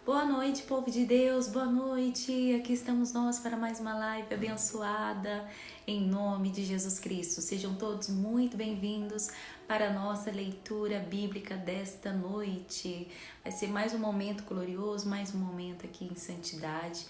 Boa noite, povo de Deus, boa noite. Aqui estamos nós para mais uma live abençoada em nome de Jesus Cristo. Sejam todos muito bem-vindos para a nossa leitura bíblica desta noite. Vai ser mais um momento glorioso, mais um momento aqui em santidade,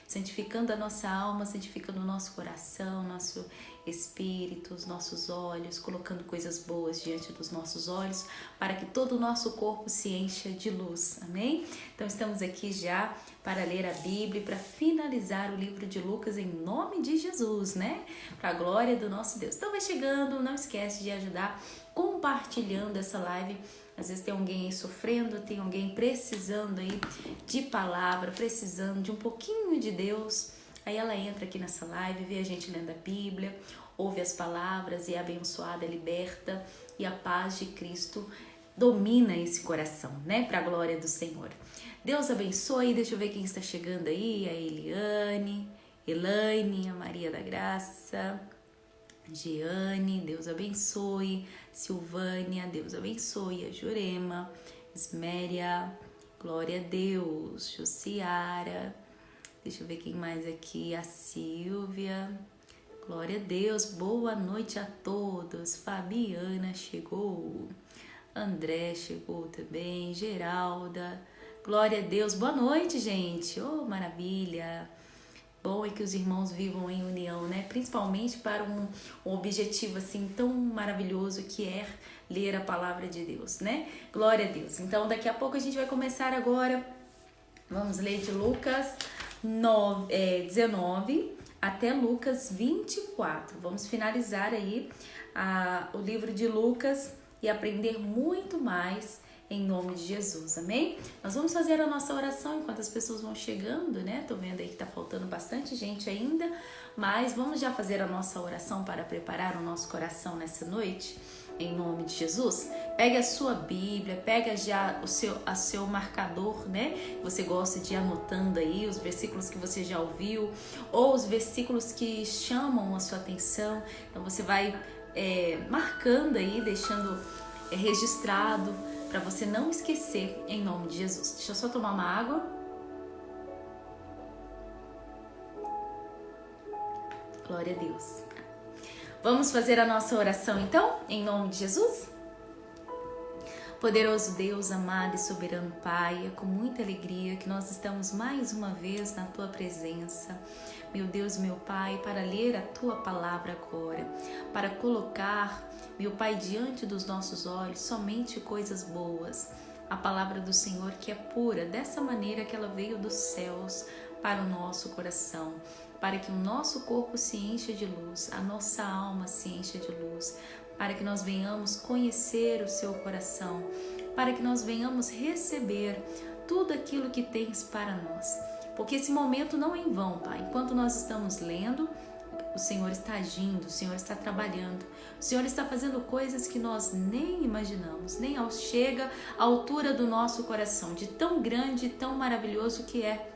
santificando a nossa alma, santificando o nosso coração, nosso espírito, os nossos olhos, colocando coisas boas diante dos nossos olhos, para que todo o nosso corpo se encha de luz, amém? Então estamos aqui já para ler a Bíblia, para finalizar o livro de Lucas em nome de Jesus, né? Para a glória do nosso Deus. Então vai chegando, não esquece de ajudar compartilhando essa live. Às vezes tem alguém aí sofrendo, tem alguém precisando aí de palavra, precisando de um pouquinho de Deus. Aí ela entra aqui nessa live, vê a gente lendo a Bíblia, ouve as palavras e é abençoada, liberta, e a paz de Cristo domina esse coração, né? Para a glória do Senhor. Deus abençoe, deixa eu ver quem está chegando aí, a Eliane, Elaine, a Maria da Graça, Jeane, Deus abençoe, Silvânia, Deus abençoe, a Jurema, Esméria, glória a Deus, Josiara, deixa eu ver quem mais aqui, a Silvia, glória a Deus, boa noite a todos, Fabiana chegou, André chegou também, Geralda, glória a Deus, boa noite gente, oh maravilha. Bom é que os irmãos vivam em união, né? Principalmente para um objetivo assim tão maravilhoso que é ler a palavra de Deus, né? Glória a Deus. Então daqui a pouco a gente vai começar agora. Vamos ler de Lucas 19 até Lucas 24. Vamos finalizar aí o livro de Lucas e aprender muito mais em nome de Jesus, amém? Nós vamos fazer a nossa oração enquanto as pessoas vão chegando, né? Tô vendo aí que tá faltando bastante gente ainda, mas vamos já fazer a nossa oração para preparar o nosso coração nessa noite, em nome de Jesus. Pega a sua Bíblia, pega já o seu marcador, né? Você gosta de ir anotando aí os versículos que você já ouviu, ou os versículos que chamam a sua atenção. Então você vai marcando aí, deixando registrado, para você não esquecer, em nome de Jesus. Deixa eu só tomar uma água. Glória a Deus. Vamos fazer a nossa oração então, em nome de Jesus? Poderoso Deus, amado e soberano Pai, é com muita alegria que nós estamos mais uma vez na Tua presença, meu Deus, meu Pai, para ler a Tua palavra agora, para colocar, meu Pai, diante dos nossos olhos somente coisas boas, a palavra do Senhor que é pura, dessa maneira que ela veio dos céus para o nosso coração, para que o nosso corpo se encha de luz, a nossa alma se encha de luz, para que nós venhamos conhecer o seu coração, para que nós venhamos receber tudo aquilo que tens para nós. Porque esse momento não é em vão, Pai. Enquanto nós estamos lendo, o Senhor está agindo, o Senhor está trabalhando, o Senhor está fazendo coisas que nós nem imaginamos, nem chega à altura do nosso coração, de tão grande e tão maravilhoso que é.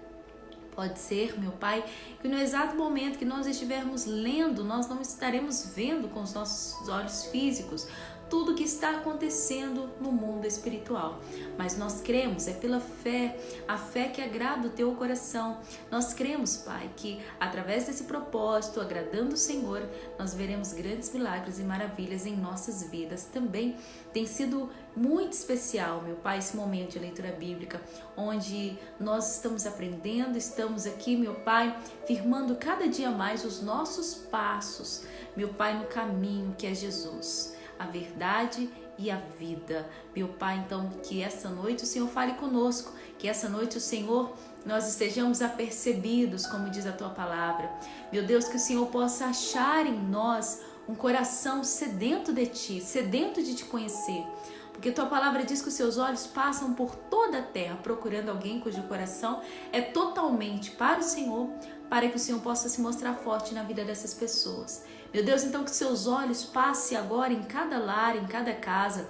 Pode ser, meu Pai, que no exato momento que nós estivermos lendo, nós não estaremos vendo com os nossos olhos físicos tudo o que está acontecendo no mundo espiritual. Mas nós cremos, é pela fé, a fé que agrada o teu coração. Nós cremos, Pai, que através desse propósito, agradando o Senhor, nós veremos grandes milagres e maravilhas em nossas vidas. Também tem sido muito especial, meu Pai, esse momento de leitura bíblica, onde nós estamos aprendendo, estamos aqui, meu Pai, firmando cada dia mais os nossos passos, meu Pai, no caminho que é Jesus, a verdade e a vida. Meu Pai, então, que essa noite o Senhor fale conosco, que essa noite o Senhor, nós estejamos apercebidos, como diz a Tua palavra. Meu Deus, que o Senhor possa achar em nós um coração sedento de Ti, sedento de Te conhecer. Porque Tua palavra diz que os Seus olhos passam por toda a terra, procurando alguém cujo coração é totalmente para o Senhor, para que o Senhor possa se mostrar forte na vida dessas pessoas. Meu Deus, então que Seus olhos passem agora em cada lar, em cada casa,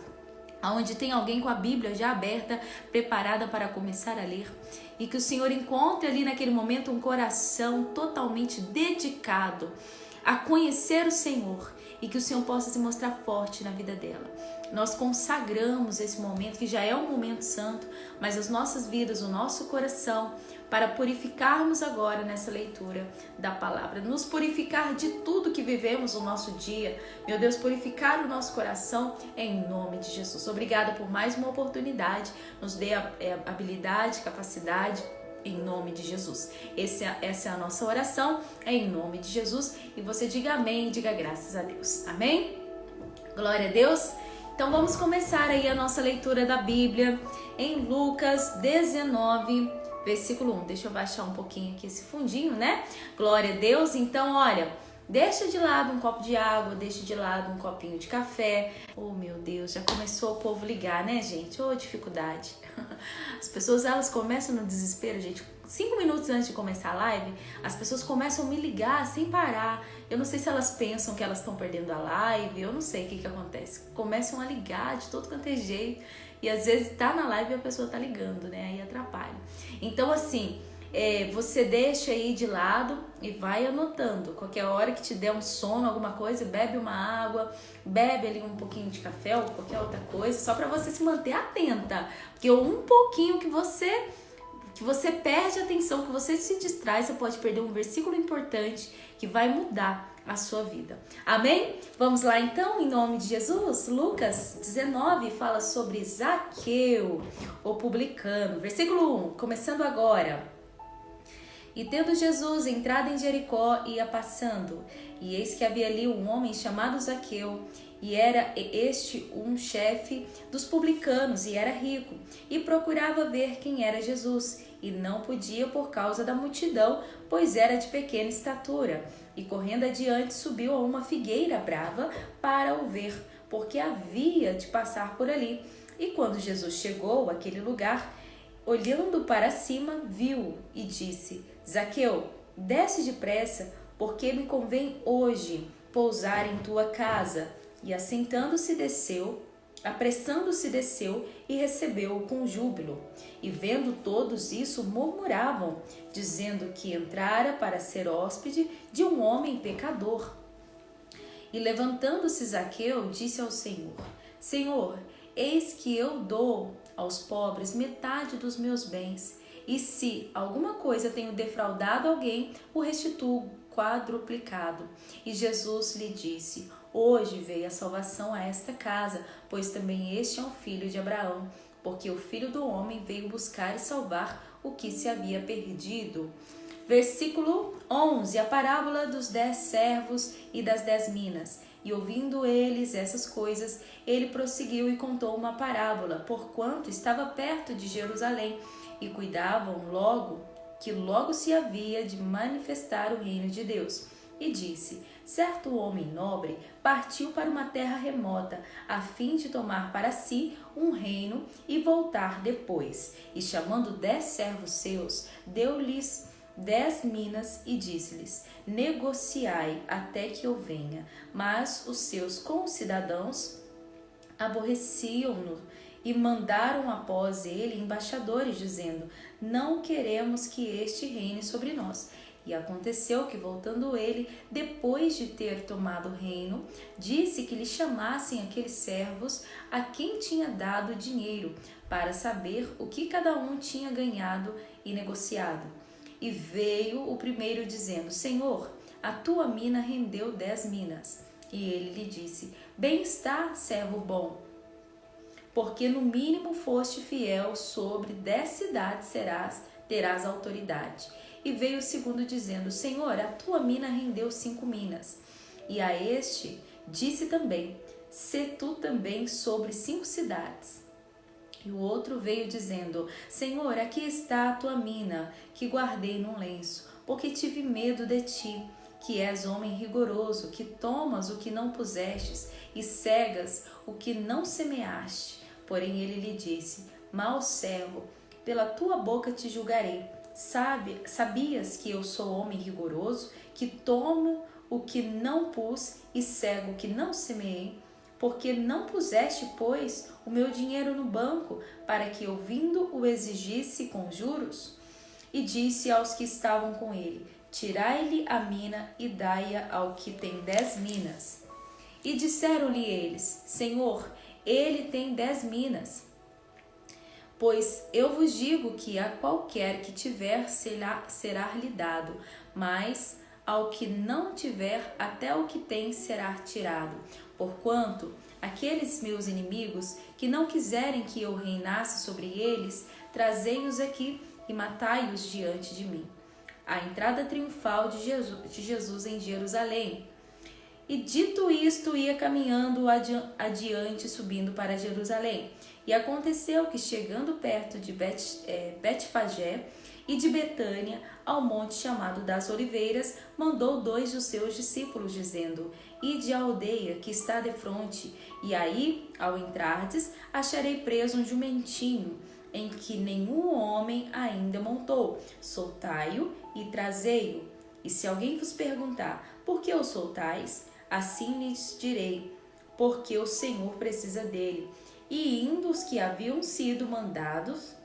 onde tem alguém com a Bíblia já aberta, preparada para começar a ler, e que o Senhor encontre ali naquele momento um coração totalmente dedicado a conhecer o Senhor, e que o Senhor possa se mostrar forte na vida dela. nós consagramos esse momento, que já é um momento santo, mas as nossas vidas, o nosso coração, para purificarmos agora nessa leitura da palavra, nos purificar de tudo que vivemos no nosso dia, meu Deus, purificar o nosso coração em nome de Jesus. Obrigada por mais uma oportunidade, nos dê habilidade, capacidade, em nome de Jesus. Essa é a nossa oração, em nome de Jesus, e você diga amém, diga graças a Deus, amém? Glória a Deus. Então vamos começar aí a nossa leitura da Bíblia em Lucas 19, versículo 1. Deixa eu baixar um pouquinho aqui esse fundinho, né? Glória a Deus. Então, olha, deixa de lado um copo de água, deixa de lado um copinho de café. Oh, meu Deus, já começou o povo ligar, né, gente? Oh, dificuldade. As pessoas, elas começam no desespero, gente. 5 minutos antes de começar a live, as pessoas começam a me ligar sem parar. Eu não sei se elas pensam que elas estão perdendo a live, eu não sei o que acontece. Começam a ligar de todo quanto é jeito, e às vezes tá na live e a pessoa tá ligando, né? Aí atrapalha. Então, assim, você deixa aí de lado e vai anotando. Qualquer hora que te der um sono, alguma coisa, bebe uma água, bebe ali um pouquinho de café ou qualquer outra coisa, só para você se manter atenta. Porque um pouquinho que você perde a atenção, que você se distrai, você pode perder um versículo importante que vai mudar a sua vida. Amém? Vamos lá então, em nome de Jesus. Lucas 19 fala sobre Zaqueu, o publicano. Versículo 1, começando agora. E tendo Jesus entrado em Jericó, ia passando, e eis que havia ali um homem chamado Zaqueu, e era este um chefe dos publicanos, e era rico, e procurava ver quem era Jesus, e não podia por causa da multidão, pois era de pequena estatura. E correndo adiante, subiu a uma figueira brava para o ver, porque havia de passar por ali. E quando Jesus chegou àquele lugar, olhando para cima, viu e disse: Zaqueu, desce depressa, porque me convém hoje pousar em tua casa. E apressando-se desceu e recebeu-o com júbilo. E vendo todos isso, murmuravam, dizendo que entrara para ser hóspede de um homem pecador. E levantando-se Zaqueu, disse ao Senhor: Senhor, eis que eu dou aos pobres metade dos meus bens, e se alguma coisa tenho defraudado alguém, o restituo quadruplicado. E Jesus lhe disse: Hoje veio a salvação a esta casa, pois também este é um filho de Abraão, porque o Filho do Homem veio buscar e salvar o que se havia perdido. Versículo 11, a parábola dos 10 servos e das 10 minas. E ouvindo eles essas coisas, ele prosseguiu e contou uma parábola, porquanto estava perto de Jerusalém, e cuidavam que logo se havia de manifestar o reino de Deus. E disse: certo homem nobre partiu para uma terra remota, a fim de tomar para si um reino e voltar depois. E chamando 10 servos seus, deu-lhes 10 minas e disse-lhes: negociai até que eu venha. Mas os seus concidadãos aborreciam-no e mandaram após ele embaixadores, dizendo: não queremos que este reine sobre nós. E aconteceu que, voltando ele, depois de ter tomado o reino, disse que lhe chamassem aqueles servos a quem tinha dado dinheiro, para saber o que cada um tinha ganhado e negociado. E veio o primeiro dizendo: Senhor, a tua mina rendeu 10 minas. E ele lhe disse: bem está, servo bom, porque no mínimo foste fiel, sobre 10 cidades terás autoridade. E veio o segundo dizendo: Senhor, a tua mina rendeu 5 minas. E a este disse também: sê tu também sobre 5 cidades. E o outro veio dizendo: Senhor, aqui está a tua mina, que guardei num lenço, porque tive medo de ti, que és homem rigoroso, que tomas o que não pusestes e cegas o que não semeaste. Porém ele lhe disse: mau servo, pela tua boca te julgarei. Sabias que eu sou homem rigoroso, que tomo o que não pus e cego o que não semeei? Porque não puseste, pois, o meu dinheiro no banco, para que eu vindo o exigisse com juros? E disse aos que estavam com ele: tirai-lhe a mina e dai-a ao que tem 10 minas. E disseram-lhe eles: Senhor, ele tem 10 minas. Pois eu vos digo que a qualquer que tiver será-lhe dado, mas ao que não tiver, até o que tem será tirado. Porquanto aqueles meus inimigos que não quiserem que eu reinasse sobre eles, trazei-os aqui e matai-os diante de mim. A entrada triunfal de Jesus em Jerusalém. E dito isto, ia caminhando adiante, subindo para Jerusalém. E aconteceu que, chegando perto de Betfagé e de Betânia, ao monte chamado das Oliveiras, mandou 2 dos seus discípulos, dizendo: Ide à aldeia que está defronte, e aí, ao entrardes, acharei preso um jumentinho, em que nenhum homem ainda montou. Soltai-o e trazei-o. E se alguém vos perguntar: por que o soltais? Assim lhes direi: porque o Senhor precisa dele. E indo os que haviam sido mandados,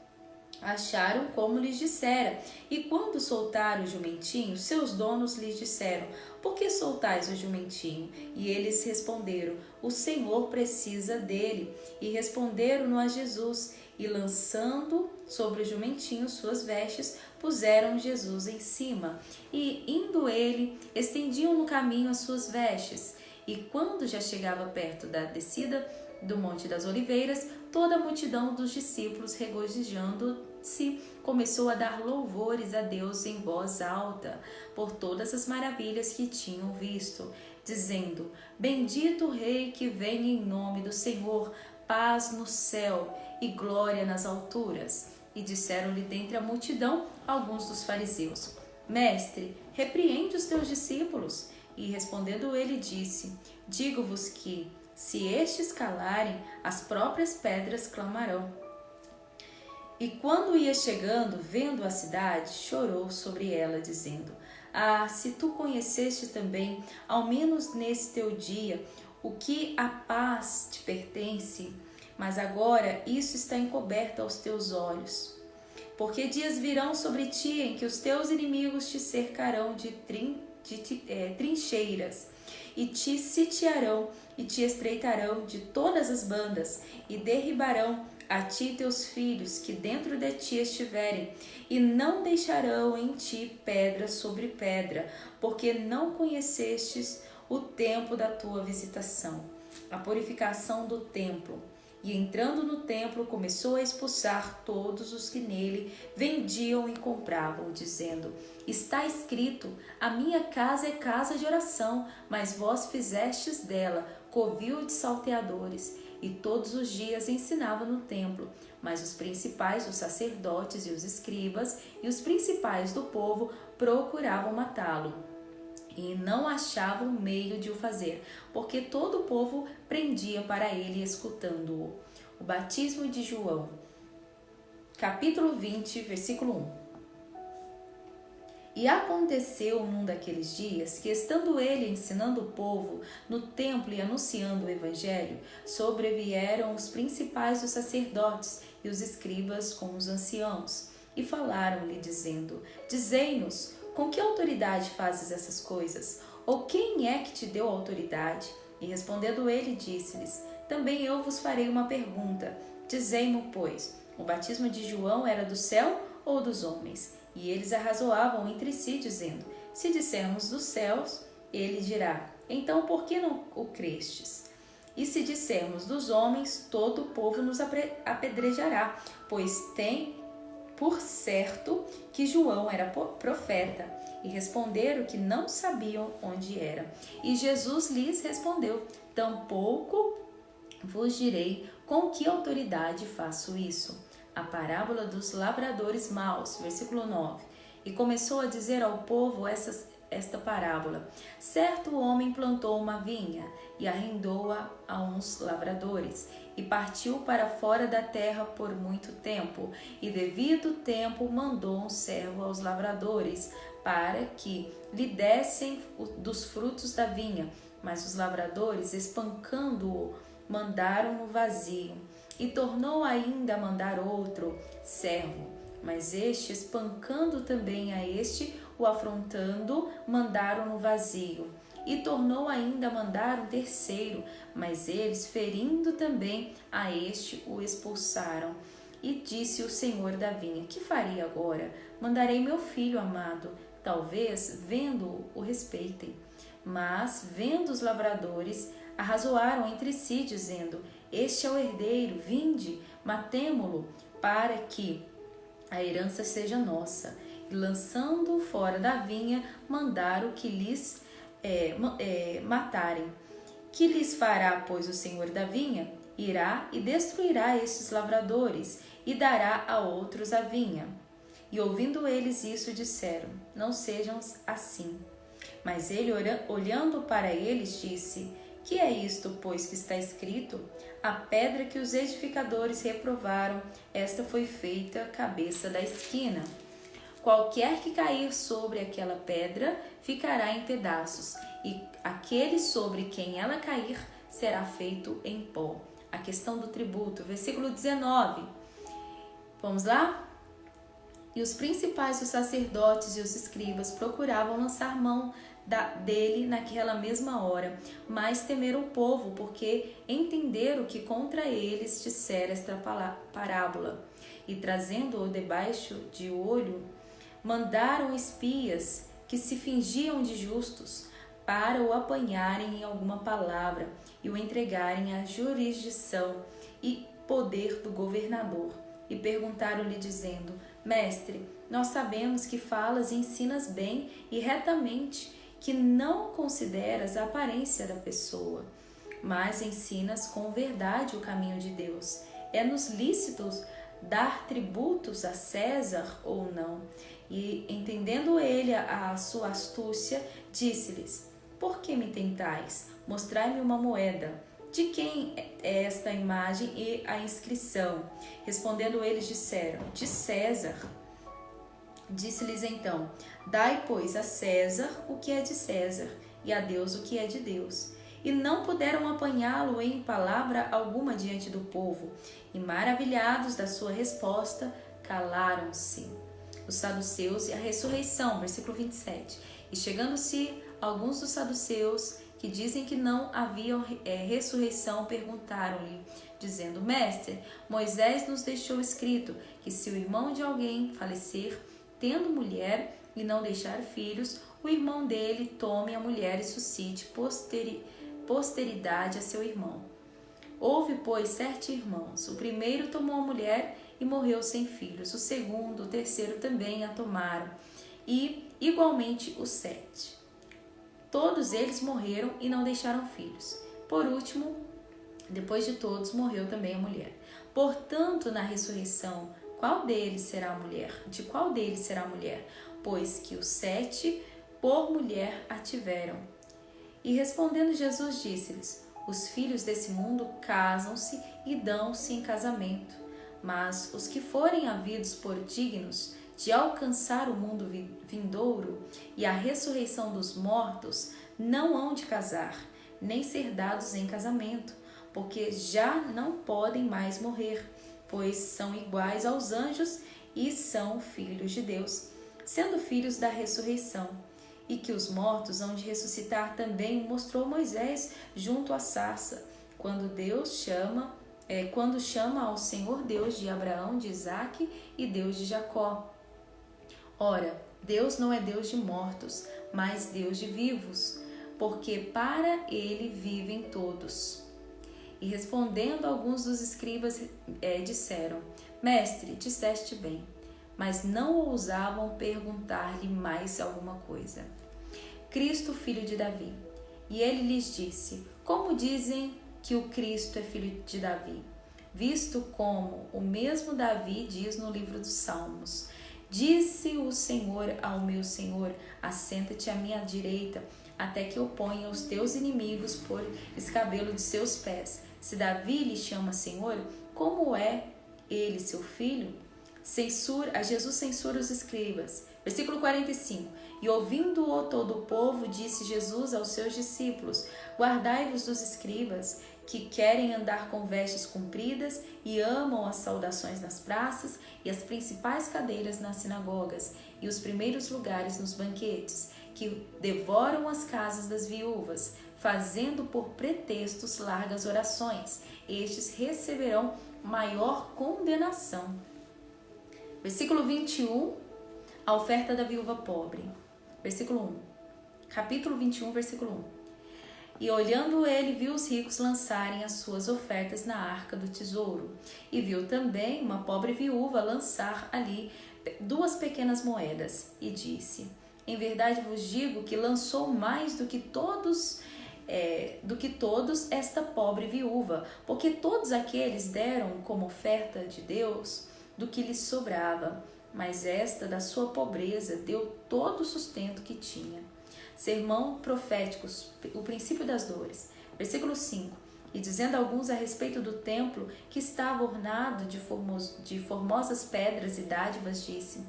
acharam como lhes dissera. E quando soltaram o jumentinho, seus donos lhes disseram: por que soltais o jumentinho? E eles responderam: o Senhor precisa dele. E responderam-no a Jesus. E lançando sobre o jumentinho suas vestes, puseram Jesus em cima. E indo ele, estendiam no caminho as suas vestes. E quando já chegava perto da descida do Monte das Oliveiras, toda a multidão dos discípulos, regozijando-se, começou a dar louvores a Deus em voz alta, por todas as maravilhas que tinham visto, dizendo: Bendito o Rei que vem em nome do Senhor, paz no céu e glória nas alturas. E disseram-lhe dentre a multidão alguns dos fariseus: Mestre, repreende os teus discípulos. E respondendo ele, disse: Digo-vos que, se estes calarem, as próprias pedras clamarão. E quando ia chegando, vendo a cidade, chorou sobre ela, dizendo: Ah, se tu conheceste também, ao menos nesse teu dia, o que a paz te pertence, mas agora isso está encoberto aos teus olhos. Porque dias virão sobre ti em que os teus inimigos te cercarão de trincheiras, e te sitiarão e te estreitarão de todas as bandas, e derribarão a ti teus filhos que dentro de ti estiverem, e não deixarão em ti pedra sobre pedra, porque não conhecestes o tempo da tua visitação. A purificação do templo. E entrando no templo, começou a expulsar todos os que nele vendiam e compravam, dizendo: Está escrito, a minha casa é casa de oração, mas vós fizestes dela covil de salteadores. E todos os dias ensinava no templo. Mas os principais, os sacerdotes e os escribas, e os principais do povo procuravam matá-lo. E não achavam meio de o fazer, porque todo o povo prendia para ele, escutando-o. O batismo de João, capítulo 20, versículo 1. E aconteceu num daqueles dias que, estando ele ensinando o povo no templo e anunciando o evangelho, sobrevieram os principais dos sacerdotes e os escribas com os anciãos, e falaram-lhe, dizendo: Dizei-nos, com que autoridade fazes essas coisas? Ou quem é que te deu autoridade? E respondendo ele, disse-lhes: Também eu vos farei uma pergunta. Dizei-mo, pois, o batismo de João era do céu ou dos homens? E eles arrazoavam entre si, dizendo: Se dissermos dos céus, ele dirá: Então por que não o crestes? E se dissermos dos homens, todo o povo nos apedrejará, pois tem por certo que João era profeta. E responderam que não sabiam onde era. E Jesus lhes respondeu: Tampouco vos direi com que autoridade faço isso. A parábola dos lavradores maus, versículo 9. E começou a dizer ao povo esta parábola: Certo homem plantou uma vinha e arrendou-a a uns lavradores, e partiu para fora da terra por muito tempo, e devido tempo mandou um servo aos lavradores para que lhe dessem dos frutos da vinha. Mas os lavradores, espancando-o, mandaram-no vazio. E tornou ainda a mandar outro servo. Mas este, espancando também a este, o afrontando, mandaram-no vazio. e tornou ainda a mandar um terceiro, mas eles, ferindo também a este, o expulsaram. E disse o senhor da vinha: que farei agora? Mandarei meu filho amado, talvez, vendo-o, o respeitem. Mas, vendo os lavradores, arrazoaram entre si, dizendo: este é o herdeiro, vinde, matemo-lo, para que a herança seja nossa. E lançando-o fora da vinha, mandaram que lhes matarem. Que lhes fará, pois, o senhor da vinha? Irá e destruirá estes lavradores, e dará a outros a vinha. E ouvindo eles isso, disseram: não sejam assim. Mas ele, olhando para eles, disse: que é isto, pois, que está escrito? A pedra que os edificadores reprovaram, esta foi feita cabeça da esquina. Qualquer que cair sobre aquela pedra ficará em pedaços, e aquele sobre quem ela cair será feito em pó. A questão do tributo, versículo 19. Vamos lá? E os principais, os sacerdotes e os escribas procuravam lançar mão dele naquela mesma hora, mas temeram o povo, porque entenderam que contra eles dissera esta parábola. E trazendo-o debaixo de olho, mandaram espias que se fingiam de justos para o apanharem em alguma palavra e o entregarem à jurisdição e poder do governador. E perguntaram-lhe dizendo: mestre, nós sabemos que falas e ensinas bem e retamente, que não consideras a aparência da pessoa, mas ensinas com verdade o caminho de Deus. É-nos lícito dar tributos a César ou não? E, entendendo ele a sua astúcia, disse-lhes: por que me tentais? Mostrai-me uma moeda. De quem é esta imagem e a inscrição? Respondendo eles, disseram: de César. Disse-lhes então: dai, pois, a César o que é de César, e a Deus o que é de Deus. E não puderam apanhá-lo em palavra alguma diante do povo, e maravilhados da sua resposta, calaram-se. Os saduceus e a ressurreição, versículo 27. E chegando-se alguns dos saduceus, que dizem que não havia ressurreição, perguntaram-lhe, dizendo: mestre, Moisés nos deixou escrito que se o irmão de alguém falecer, tendo mulher e não deixar filhos, o irmão dele tome a mulher e suscite posteridade a seu irmão. Houve, pois, 7 irmãos. O primeiro tomou a mulher e morreu sem filhos. O segundo, o terceiro também a tomaram. E, igualmente, os 7. Todos eles morreram e não deixaram filhos. Por último, depois de todos, morreu também a mulher. Portanto, na ressurreição, qual deles será a mulher? De qual deles será a mulher? Pois que os 7 por mulher a tiveram. E respondendo Jesus, disse-lhes: os filhos desse mundo casam-se e dão-se em casamento, mas os que forem havidos por dignos de alcançar o mundo vindouro e a ressurreição dos mortos não hão de casar, nem ser dados em casamento, porque já não podem mais morrer, pois são iguais aos anjos e são filhos de Deus, sendo filhos da ressurreição. E que os mortos hão de ressuscitar também mostrou Moisés junto à sarça, quando chama ao Senhor Deus de Abraão, de Isaque e Deus de Jacó. Ora, Deus não é Deus de mortos, mas Deus de vivos, porque para ele vivem todos. E respondendo alguns dos escribas, disseram: mestre, disseste bem. Mas não ousavam perguntar-lhe mais alguma coisa. Cristo, filho de Davi. E ele lhes disse: como dizem que o Cristo é filho de Davi? Visto como o mesmo Davi diz no livro dos Salmos: disse o Senhor ao meu Senhor: assenta-te à minha direita, até que eu ponha os teus inimigos por escabelo de seus pés. Se Davi lhe chama Senhor, como é ele seu filho? Jesus censura os escribas. Versículo 45. E ouvindo-o todo o povo, disse Jesus aos seus discípulos: guardai-vos dos escribas, que querem andar com vestes compridas e amam as saudações nas praças e as principais cadeiras nas sinagogas e os primeiros lugares nos banquetes que devoram as casas das viúvas, fazendo por pretextos largas orações. Estes receberão maior condenação. Versículo 21, a oferta da viúva pobre. Versículo 1. Capítulo 21, versículo 1. E olhando ele, viu os ricos lançarem as suas ofertas na arca do tesouro. E viu também uma pobre viúva lançar ali 2 pequenas moedas. E disse: em verdade vos digo que lançou mais do que todos esta pobre viúva, porque todos aqueles deram como oferta de Deus do que lhes sobrava, mas esta da sua pobreza deu todo o sustento que tinha. Sermão profético, o princípio das dores. Versículo 5. E dizendo alguns a respeito do templo que estava ornado de formosas pedras e dádivas, disse: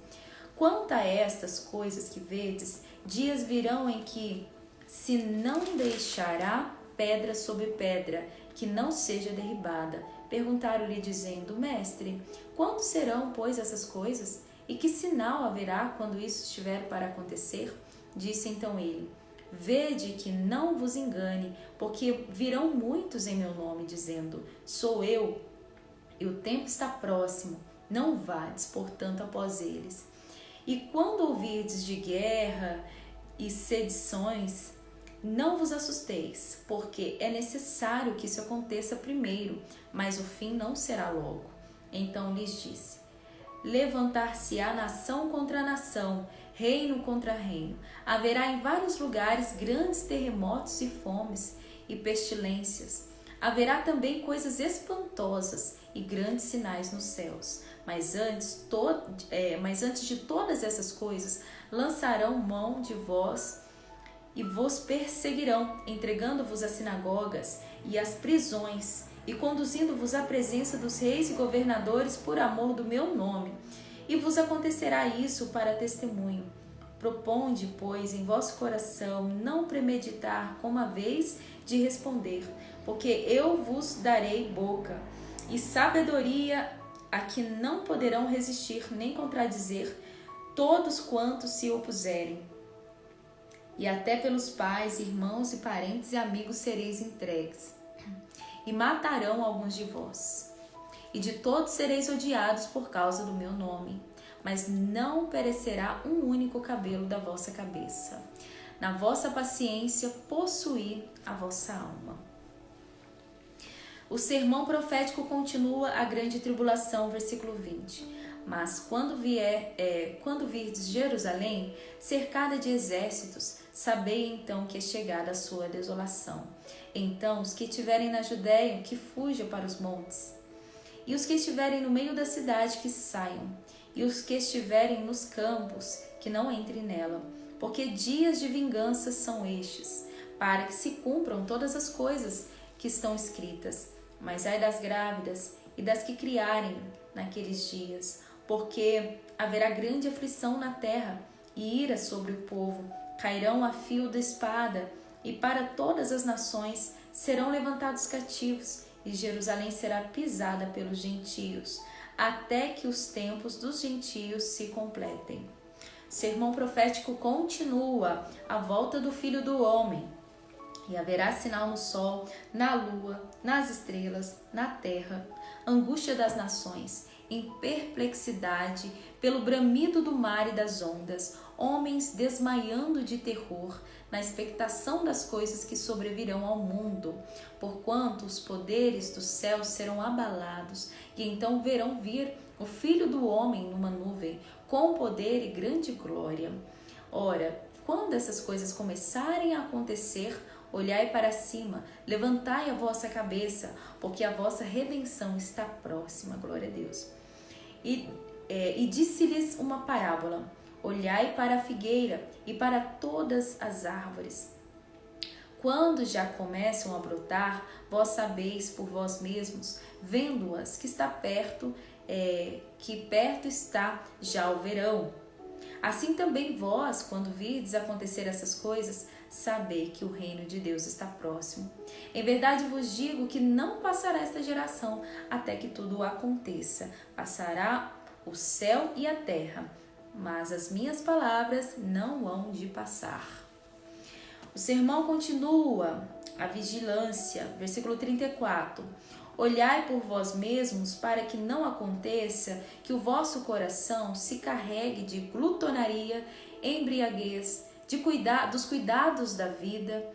quanto a estas coisas que vedes, dias virão em que se não deixará pedra sobre pedra, que não seja derribada. Perguntaram-lhe, dizendo: mestre, quando serão, pois, essas coisas? E que sinal haverá quando isso estiver para acontecer? Disse então ele: vede que não vos engane, porque virão muitos em meu nome, dizendo: sou eu, e o tempo está próximo. Não vades, portanto, após eles. E quando ouvirdes de guerra e sedições, não vos assusteis, porque é necessário que isso aconteça primeiro, mas o fim não será logo. Então lhes disse: levantar-se-á nação contra nação, reino contra reino. Haverá em vários lugares grandes terremotos e fomes e pestilências. Haverá também coisas espantosas e grandes sinais nos céus. Mas antes de todas essas coisas, lançarão mão de vós e vos perseguirão, entregando-vos às sinagogas e às prisões, e conduzindo-vos à presença dos reis e governadores por amor do meu nome. E vos acontecerá isso para testemunho. Proponde, pois, em vosso coração não premeditar como a vez de responder, porque eu vos darei boca e sabedoria a que não poderão resistir nem contradizer todos quantos se opuserem. E até pelos pais, irmãos e parentes e amigos sereis entregues, e matarão alguns de vós. E de todos sereis odiados por causa do meu nome, mas não perecerá um único cabelo da vossa cabeça. Na vossa paciência possuí a vossa alma. O sermão profético continua a grande tribulação, versículo 20. Mas quando virdes Jerusalém, cercada de exércitos, sabei então que é chegada a sua desolação. Então os que estiverem na Judéia, que fujam para os montes. E os que estiverem no meio da cidade, que saiam. E os que estiverem nos campos, que não entrem nela. Porque dias de vingança são estes, para que se cumpram todas as coisas que estão escritas. Mas ai das grávidas e das que criarem naqueles dias, porque haverá grande aflição na terra e ira sobre o povo, cairão a fio da espada, e para todas as nações serão levantados cativos, e Jerusalém será pisada pelos gentios, até que os tempos dos gentios se completem. O sermão profético continua a volta do Filho do Homem. E haverá sinal no sol, na lua, nas estrelas, na terra, angústia das nações, em perplexidade, pelo bramido do mar e das ondas, homens desmaiando de terror, na expectação das coisas que sobrevirão ao mundo, porquanto os poderes dos céus serão abalados, e então verão vir o Filho do Homem numa nuvem, com poder e grande glória. Ora, quando essas coisas começarem a acontecer, olhai para cima, levantai a vossa cabeça, porque a vossa redenção está próxima. Glória a Deus. E disse-lhes uma parábola: olhai para a figueira e para todas as árvores. Quando já começam a brotar, vós sabeis por vós mesmos, vendo-as, que perto está já o verão. Assim também vós, quando virdes acontecer essas coisas, sabei que o reino de Deus está próximo. Em verdade vos digo que não passará esta geração até que tudo aconteça. Passará o céu e a terra, mas as minhas palavras não hão de passar. O sermão continua, a vigilância, versículo 34. Olhai por vós mesmos para que não aconteça que o vosso coração se carregue de glutonaria, embriaguez, dos cuidados da vida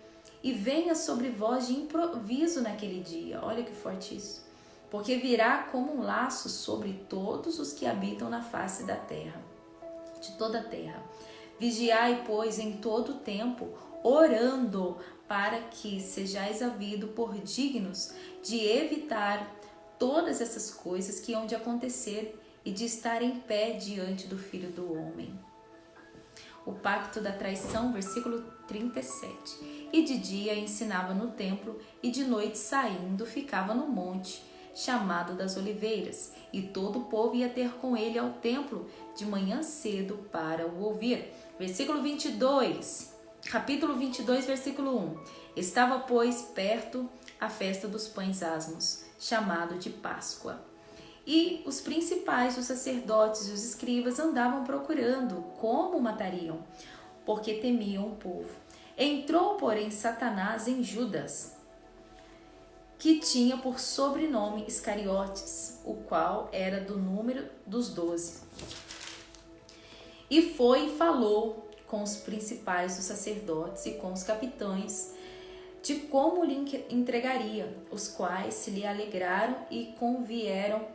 e venha sobre vós de improviso naquele dia. Olha que forte isso. Porque virá como um laço sobre todos os que habitam na face da terra, de toda a terra. Vigiai, pois, em todo o tempo, orando para que sejais havido por dignos de evitar todas essas coisas que hão de acontecer e de estar em pé diante do Filho do Homem. O pacto da traição, versículo 37. E de dia ensinava no templo, e de noite saindo ficava no monte, chamado das Oliveiras, e todo o povo ia ter com ele ao templo de manhã cedo para o ouvir. Versículo 22, capítulo 22, versículo 1. Estava, pois, perto a festa dos pães asmos, chamado de Páscoa. E os principais, os sacerdotes e os escribas andavam procurando como o matariam, porque temiam o povo. Entrou, porém, Satanás em Judas, que tinha por sobrenome Iscariotes, o qual era do número dos 12. E foi e falou com os principais dos sacerdotes e com os capitães de como lhe entregaria, os quais se lhe alegraram e convieram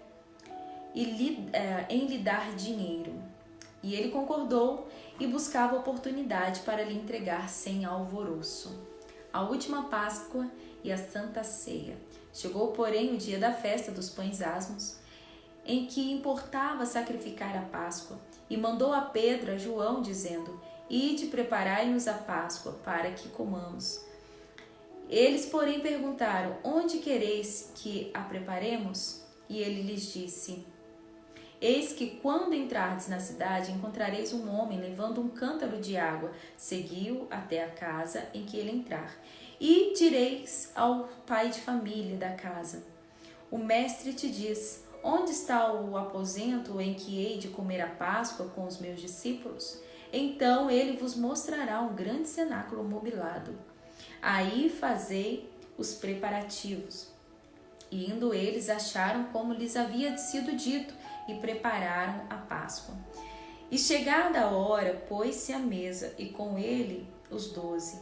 em lhe dar dinheiro. E ele concordou e buscava oportunidade para lhe entregar sem alvoroço. A última Páscoa e a Santa Ceia. Chegou, porém, o dia da festa dos pães asmos, em que importava sacrificar a Páscoa, e mandou a Pedro, a João, dizendo: Ide, preparai-nos a Páscoa, para que comamos. Eles, porém, perguntaram: Onde quereis que a preparemos? E ele lhes disse: Eis que, quando entrardes na cidade, encontrareis um homem levando um cântaro de água. Segui-o até a casa em que ele entrar. E direis ao pai de família da casa: O mestre te diz: Onde está o aposento em que hei de comer a Páscoa com os meus discípulos? Então ele vos mostrará um grande cenáculo mobilado. Aí fazei os preparativos. E indo eles, acharam como lhes havia sido dito, e prepararam a Páscoa. E chegada a hora, pôs-se à mesa, e com ele os 12.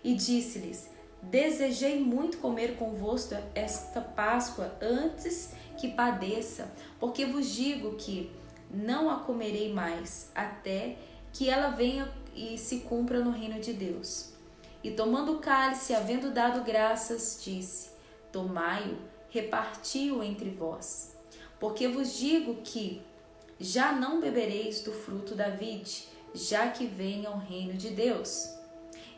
E disse-lhes: Desejei muito comer convosco esta Páscoa antes que padeça, porque vos digo que não a comerei mais, até que ela venha e se cumpra no reino de Deus. E tomando o cálice, havendo dado graças, disse: Tomai-o, reparti-o entre vós. Porque vos digo que já não bebereis do fruto da vide, já que venha o reino de Deus.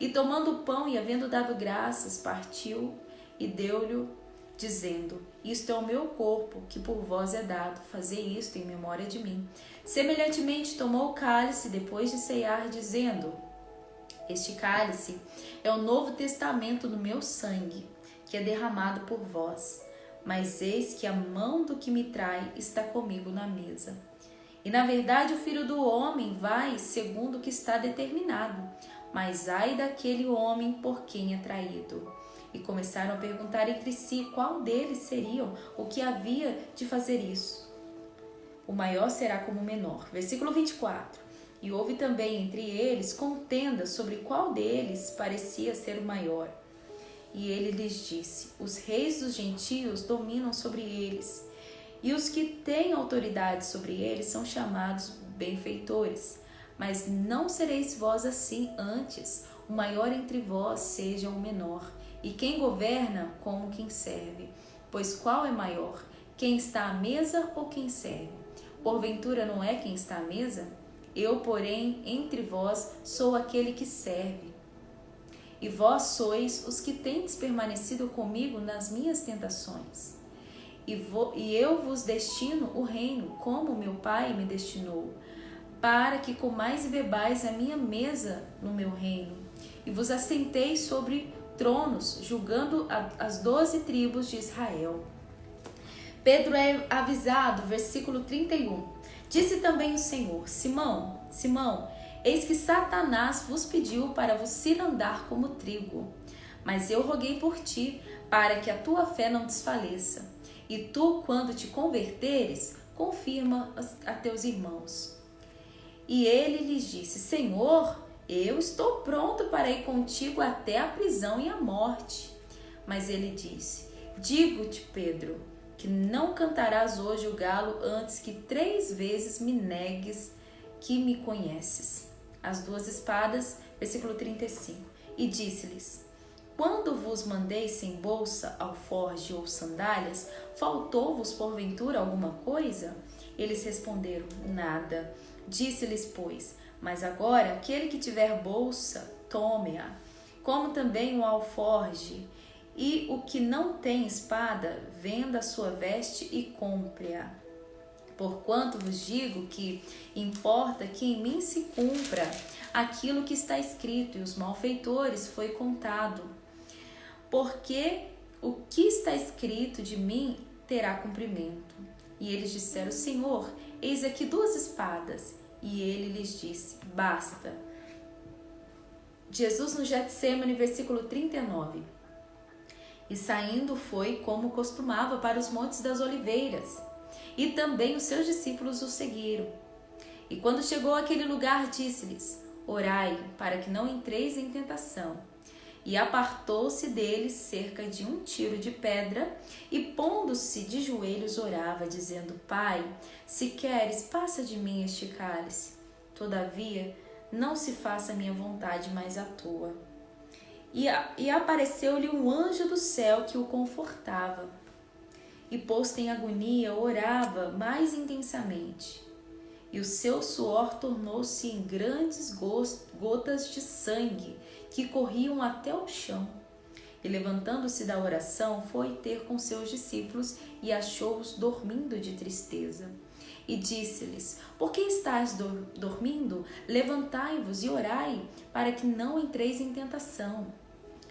E tomando o pão e havendo dado graças, partiu e deu-lhe, dizendo: Isto é o meu corpo, que por vós é dado, fazei isto em memória de mim. Semelhantemente tomou o cálice depois de ceiar, dizendo: Este cálice é o novo testamento no meu sangue, que é derramado por vós. Mas eis que a mão do que me trai está comigo na mesa. E na verdade o Filho do Homem vai segundo o que está determinado, mas ai daquele homem por quem é traído. E começaram a perguntar entre si qual deles seriam o que havia de fazer isso. O maior será como o menor. Versículo 24. E houve também entre eles contenda sobre qual deles parecia ser o maior. E ele lhes disse: Os reis dos gentios dominam sobre eles, e os que têm autoridade sobre eles são chamados benfeitores. Mas não sereis vós assim, antes o maior entre vós seja o menor, e quem governa como quem serve. Pois qual é maior, quem está à mesa ou quem serve? Porventura não é quem está à mesa? Eu, porém, entre vós sou aquele que serve. E vós sois os que tendes permanecido comigo nas minhas tentações. E eu vos destino o reino, como meu Pai me destinou, para que comais e bebais a minha mesa no meu reino. E vos assenteis sobre tronos, julgando as 12 tribos de Israel. Pedro é avisado, versículo 31. Disse também o Senhor: Simão, Simão, eis que Satanás vos pediu para vos cirandar como trigo. Mas eu roguei por ti, para que a tua fé não desfaleça. E tu, quando te converteres, confirma a teus irmãos. E ele lhes disse: Senhor, eu estou pronto para ir contigo até a prisão e a morte. Mas ele disse: Digo-te, Pedro, que não cantarás hoje o galo antes que 3 vezes me negues que me conheces. As 2 espadas, versículo 35. E disse-lhes: Quando vos mandei sem bolsa, alforje ou sandálias, faltou-vos porventura alguma coisa? Eles responderam: Nada. Disse-lhes, pois: Mas agora aquele que tiver bolsa, tome-a, como também o alforje. E o que não tem espada, venda a sua veste e compre-a. Porquanto vos digo que importa que em mim se cumpra aquilo que está escrito, e os malfeitores foi contado. Porque o que está escrito de mim terá cumprimento. E eles disseram: Senhor, eis aqui 2 espadas. E ele lhes disse: Basta. Jesus no Getsêmani, versículo 39. E saindo foi, como costumava, para os montes das oliveiras. E também os seus discípulos o seguiram. E quando chegou àquele lugar, disse-lhes: Orai, para que não entreis em tentação. E apartou-se deles cerca de 1 tiro de pedra, e pondo-se de joelhos orava, dizendo: Pai, se queres, passa de mim este cálice. Todavia, não se faça a minha vontade, mas a tua. E apareceu-lhe um anjo do céu que o confortava. E posto em agonia, orava mais intensamente. E o seu suor tornou-se em grandes gotas de sangue, que corriam até o chão. E levantando-se da oração, foi ter com seus discípulos e achou-os dormindo de tristeza. E disse-lhes: Por que estáis dormindo? Levantai-vos e orai, para que não entreis em tentação.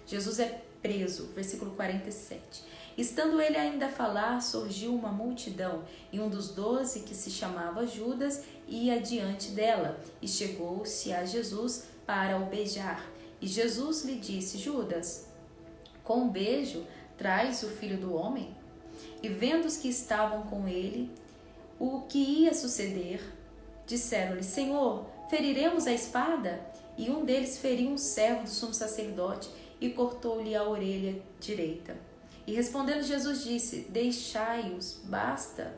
Jesus é preso, versículo 47. Estando ele ainda a falar, surgiu uma multidão, e um dos 12, que se chamava Judas, ia diante dela, e chegou-se a Jesus para o beijar. E Jesus lhe disse: Judas, com um beijo traz o filho do homem? E vendo os que estavam com ele o que ia suceder, disseram-lhe: Senhor, feriremos a espada? E um deles feriu um servo do sumo sacerdote e cortou-lhe a orelha direita. E respondendo Jesus disse: Deixai-os, basta.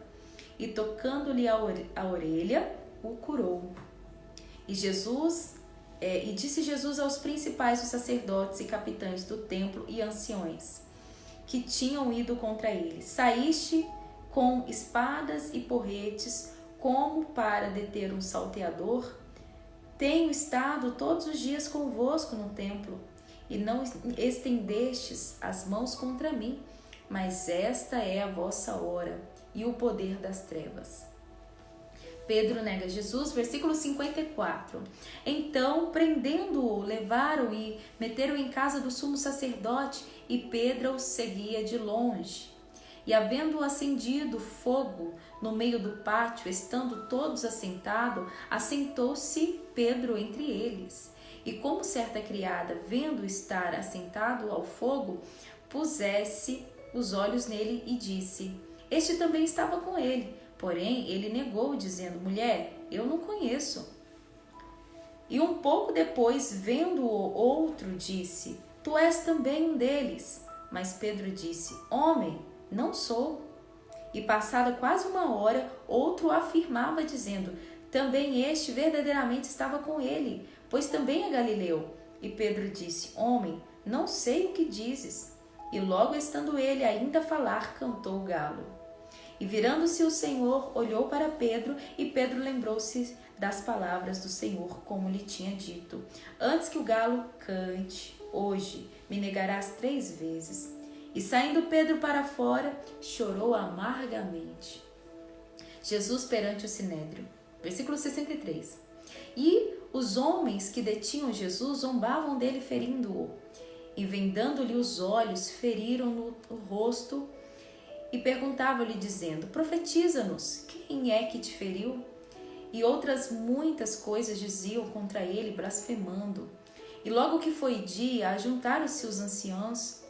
E tocando-lhe a orelha, o curou. E disse Jesus aos principais dos sacerdotes e capitães do templo e anciões, que tinham ido contra ele: Saíste com espadas e porretes, como para deter um salteador? Tenho estado todos os dias convosco no templo, e não estendestes as mãos contra mim, mas esta é a vossa hora e o poder das trevas. Pedro nega Jesus, versículo 54. Então, prendendo-o, levaram e meteram em casa do sumo sacerdote, e Pedro o seguia de longe. E havendo acendido fogo no meio do pátio, estando todos assentados, assentou-se Pedro entre eles. E como certa criada, vendo estar assentado ao fogo, pusesse os olhos nele e disse: Este também estava com ele. Porém, ele negou, dizendo: Mulher, eu não conheço. E um pouco depois, vendo-o outro, disse: Tu és também um deles. Mas Pedro disse: Homem, não sou. E passada quase 1 hora, outro afirmava, dizendo: Também este verdadeiramente estava com ele, pois também é galileu. E Pedro disse: Homem, não sei o que dizes. E logo estando ele ainda a falar, cantou o galo. E virando-se o Senhor, olhou para Pedro, e Pedro lembrou-se das palavras do Senhor, como lhe tinha dito: Antes que o galo cante, hoje me negarás 3 vezes. E saindo Pedro para fora, chorou amargamente. Jesus perante o Sinédrio. Versículo 63. E os homens que detinham Jesus zombavam dele, ferindo-o. E vendando-lhe os olhos, feriram-no o rosto e perguntavam-lhe, dizendo: Profetiza-nos, quem é que te feriu? e outras muitas coisas diziam contra ele, blasfemando. E logo que foi dia, ajuntaram-se os anciãos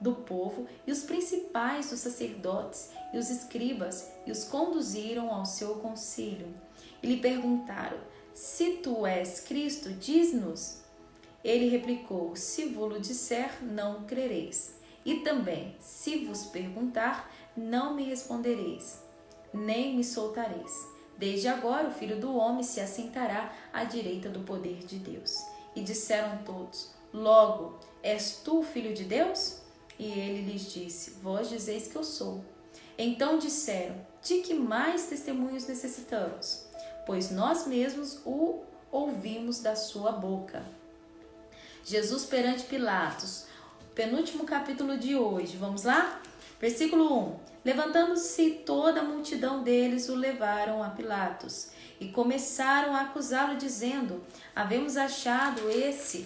do povo e os principais dos sacerdotes e os escribas, e os conduziram ao seu concílio. E lhe perguntaram: se tu és Cristo, diz-nos. Ele replicou: se vos disser, não crereis. E também, se vos perguntar, não me respondereis, nem me soltareis. Desde agora o Filho do Homem se assentará à direita do poder de Deus. E disseram todos: logo, és tu o Filho de Deus? E ele lhes disse: vós dizeis que eu sou. Então disseram: de que mais testemunhos necessitamos? Pois nós mesmos o ouvimos da sua boca. Jesus perante Pilatos, penúltimo capítulo de hoje. Vamos lá? Versículo 1. Levantando-se toda a multidão deles, o levaram a Pilatos e começaram a acusá-lo, dizendo: havemos achado esse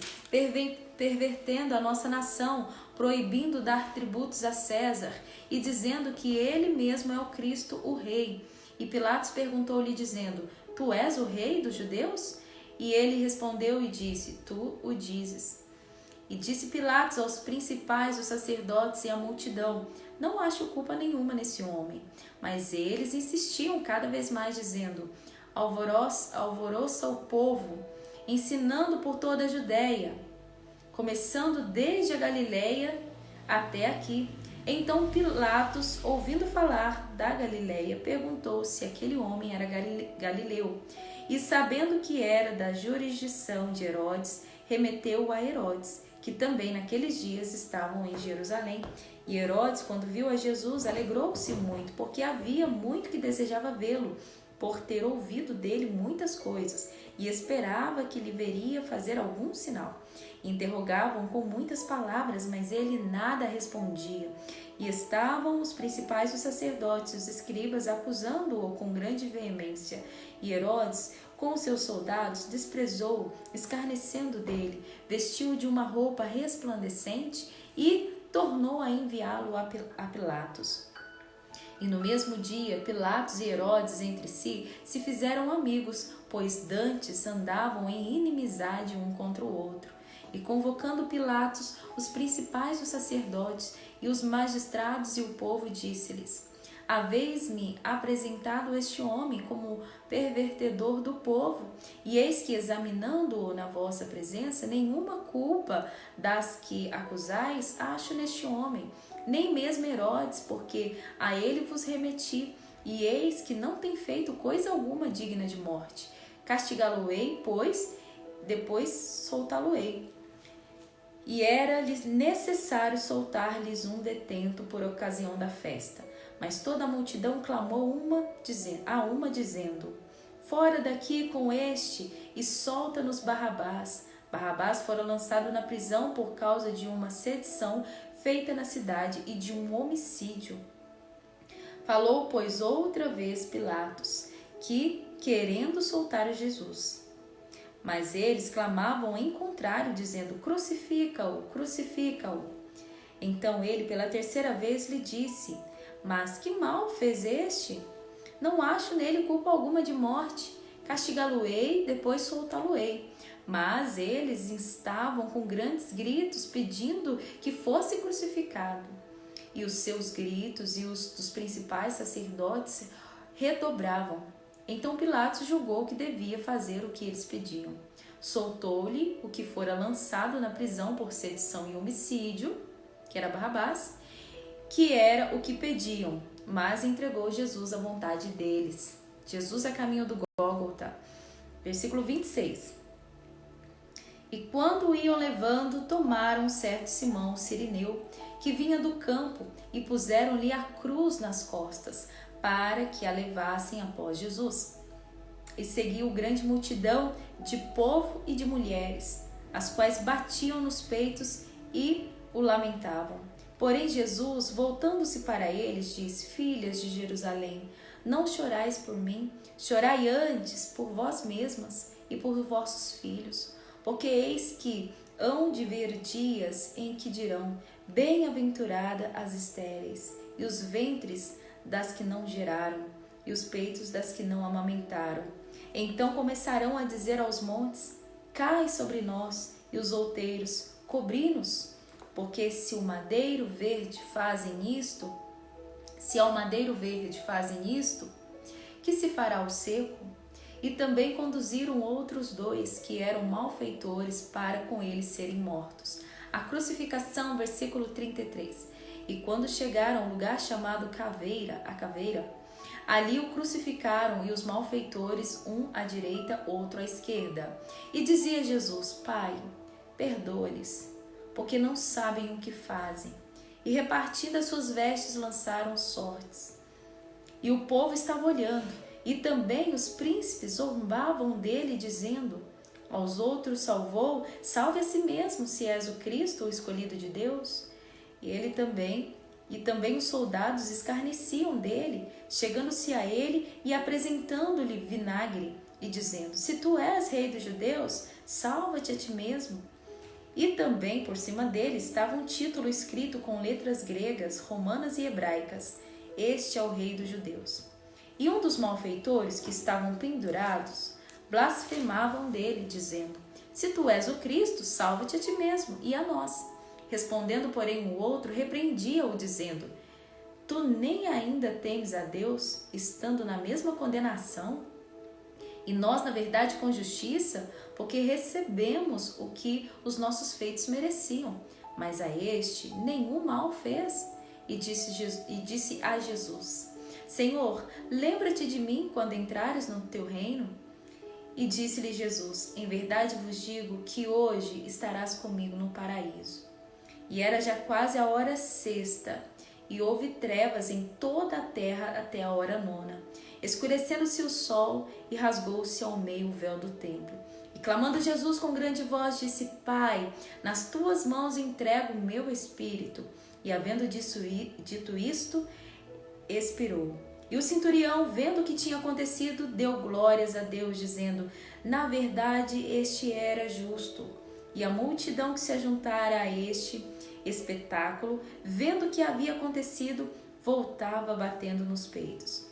pervertendo a nossa nação, proibindo dar tributos a César e dizendo que ele mesmo é o Cristo, o rei. E Pilatos perguntou-lhe, dizendo: tu és o rei dos judeus? E ele respondeu e disse: tu o dizes. E disse Pilatos aos principais, os sacerdotes e à multidão: não acho culpa nenhuma nesse homem. Mas eles insistiam cada vez mais, dizendo: alvoroça o povo, ensinando por toda a Judéia, começando desde a Galileia até aqui. Então Pilatos, ouvindo falar da Galileia, perguntou se aquele homem era galileu. E sabendo que era da jurisdição de Herodes, remeteu-o a Herodes, que também naqueles dias estavam em Jerusalém. E Herodes, quando viu a Jesus, alegrou-se muito, porque havia muito que desejava vê-lo, por ter ouvido dele muitas coisas, e esperava que lhe veria fazer algum sinal. Interrogavam com muitas palavras, mas ele nada respondia. E estavam os principais dos sacerdotes e os escribas acusando-o com grande veemência. E Herodes, com seus soldados, desprezou-o, escarnecendo dele, vestiu-o de uma roupa resplandecente e tornou a enviá-lo a Pilatos. E no mesmo dia, Pilatos e Herodes entre si se fizeram amigos, pois dantes andavam em inimizade um contra o outro. E convocando Pilatos, os principais dos sacerdotes e os magistrados e o povo, disse-lhes: haveis-me apresentado este homem como pervertedor do povo, e eis que, examinando-o na vossa presença, nenhuma culpa das que acusais acho neste homem, nem mesmo Herodes, porque a ele vos remeti, e eis que não tem feito coisa alguma digna de morte. Castigá-lo-ei, pois, depois soltá-lo-ei. E era-lhes necessário soltar-lhes um detento por ocasião da festa. Mas toda a multidão clamou a uma dizendo: fora daqui com este, e solta-nos Barrabás. Barrabás fora lançado na prisão por causa de uma sedição feita na cidade e de um homicídio. Falou, pois, outra vez Pilatos, querendo soltar Jesus. Mas eles clamavam em contrário, dizendo: crucifica-o, crucifica-o. Então ele, pela terceira vez, lhe disse: mas que mal fez este? Não acho nele culpa alguma de morte. Castigá-lo-ei, depois soltá-lo-ei. Mas eles estavam com grandes gritos, pedindo que fosse crucificado. E os seus gritos e os dos principais sacerdotes redobravam. Então Pilatos julgou que devia fazer o que eles pediam. Soltou-lhe o que fora lançado na prisão por sedição e homicídio, que era Barrabás, que era o que pediam, mas entregou Jesus à vontade deles. Jesus a caminho do Gólgota. Versículo 26. E quando o iam levando, tomaram certo Simão Cirineu, que vinha do campo, e puseram-lhe a cruz nas costas, para que a levassem após Jesus. E seguiu grande multidão de povo e de mulheres, as quais batiam nos peitos e o lamentavam. Porém Jesus, voltando-se para eles, disse: filhas de Jerusalém, não chorais por mim, chorai antes por vós mesmas e por vossos filhos, porque eis que hão de vir dias em que dirão: bem-aventurada as estéreis e os ventres das que não geraram, e os peitos das que não amamentaram. Então começarão a dizer aos montes: cai sobre nós, e os outeiros: cobri-nos. Porque se ao madeiro verde fazem isto, que se fará ao seco? E também conduziram outros 2 que eram malfeitores para com eles serem mortos. A crucificação, versículo 33. E quando chegaram ao lugar chamado a caveira, ali o crucificaram e os malfeitores, um à direita, outro à esquerda. E dizia Jesus: Pai, perdoa-lhes, porque não sabem o que fazem. E repartindo as suas vestes, lançaram sortes. E o povo estava olhando, e também os príncipes zombavam dele, dizendo: aos outros salvou, salve a si mesmo, se és o Cristo, o escolhido de Deus. E também os soldados escarneciam dele, chegando-se a ele e apresentando-lhe vinagre, e dizendo: se tu és rei dos judeus, salva-te a ti mesmo. E também por cima dele estava um título escrito com letras gregas, romanas e hebraicas: este é o rei dos judeus. E um dos malfeitores que estavam pendurados blasfemavam dele, dizendo: se tu és o Cristo, salva-te a ti mesmo e a nós. Respondendo, porém, o outro repreendia-o, dizendo: tu nem ainda temes a Deus, estando na mesma condenação? E nós, na verdade, com justiça, porque recebemos o que os nossos feitos mereciam. Mas a este nenhum mal fez. E disse a Jesus: Senhor, lembra-te de mim quando entrares no teu reino? E disse-lhe Jesus: em verdade vos digo que hoje estarás comigo no paraíso. E era já quase a hora sexta, e houve trevas em toda a terra até a hora nona. Escurecendo-se o sol, e rasgou-se ao meio o véu do templo. E clamando Jesus com grande voz, disse: Pai, nas tuas mãos entrego o meu espírito. E havendo dito isto, expirou. E o centurião, vendo o que tinha acontecido, deu glórias a Deus, dizendo: na verdade, este era justo. E a multidão que se ajuntara a este espetáculo, vendo o que havia acontecido, voltava batendo nos peitos.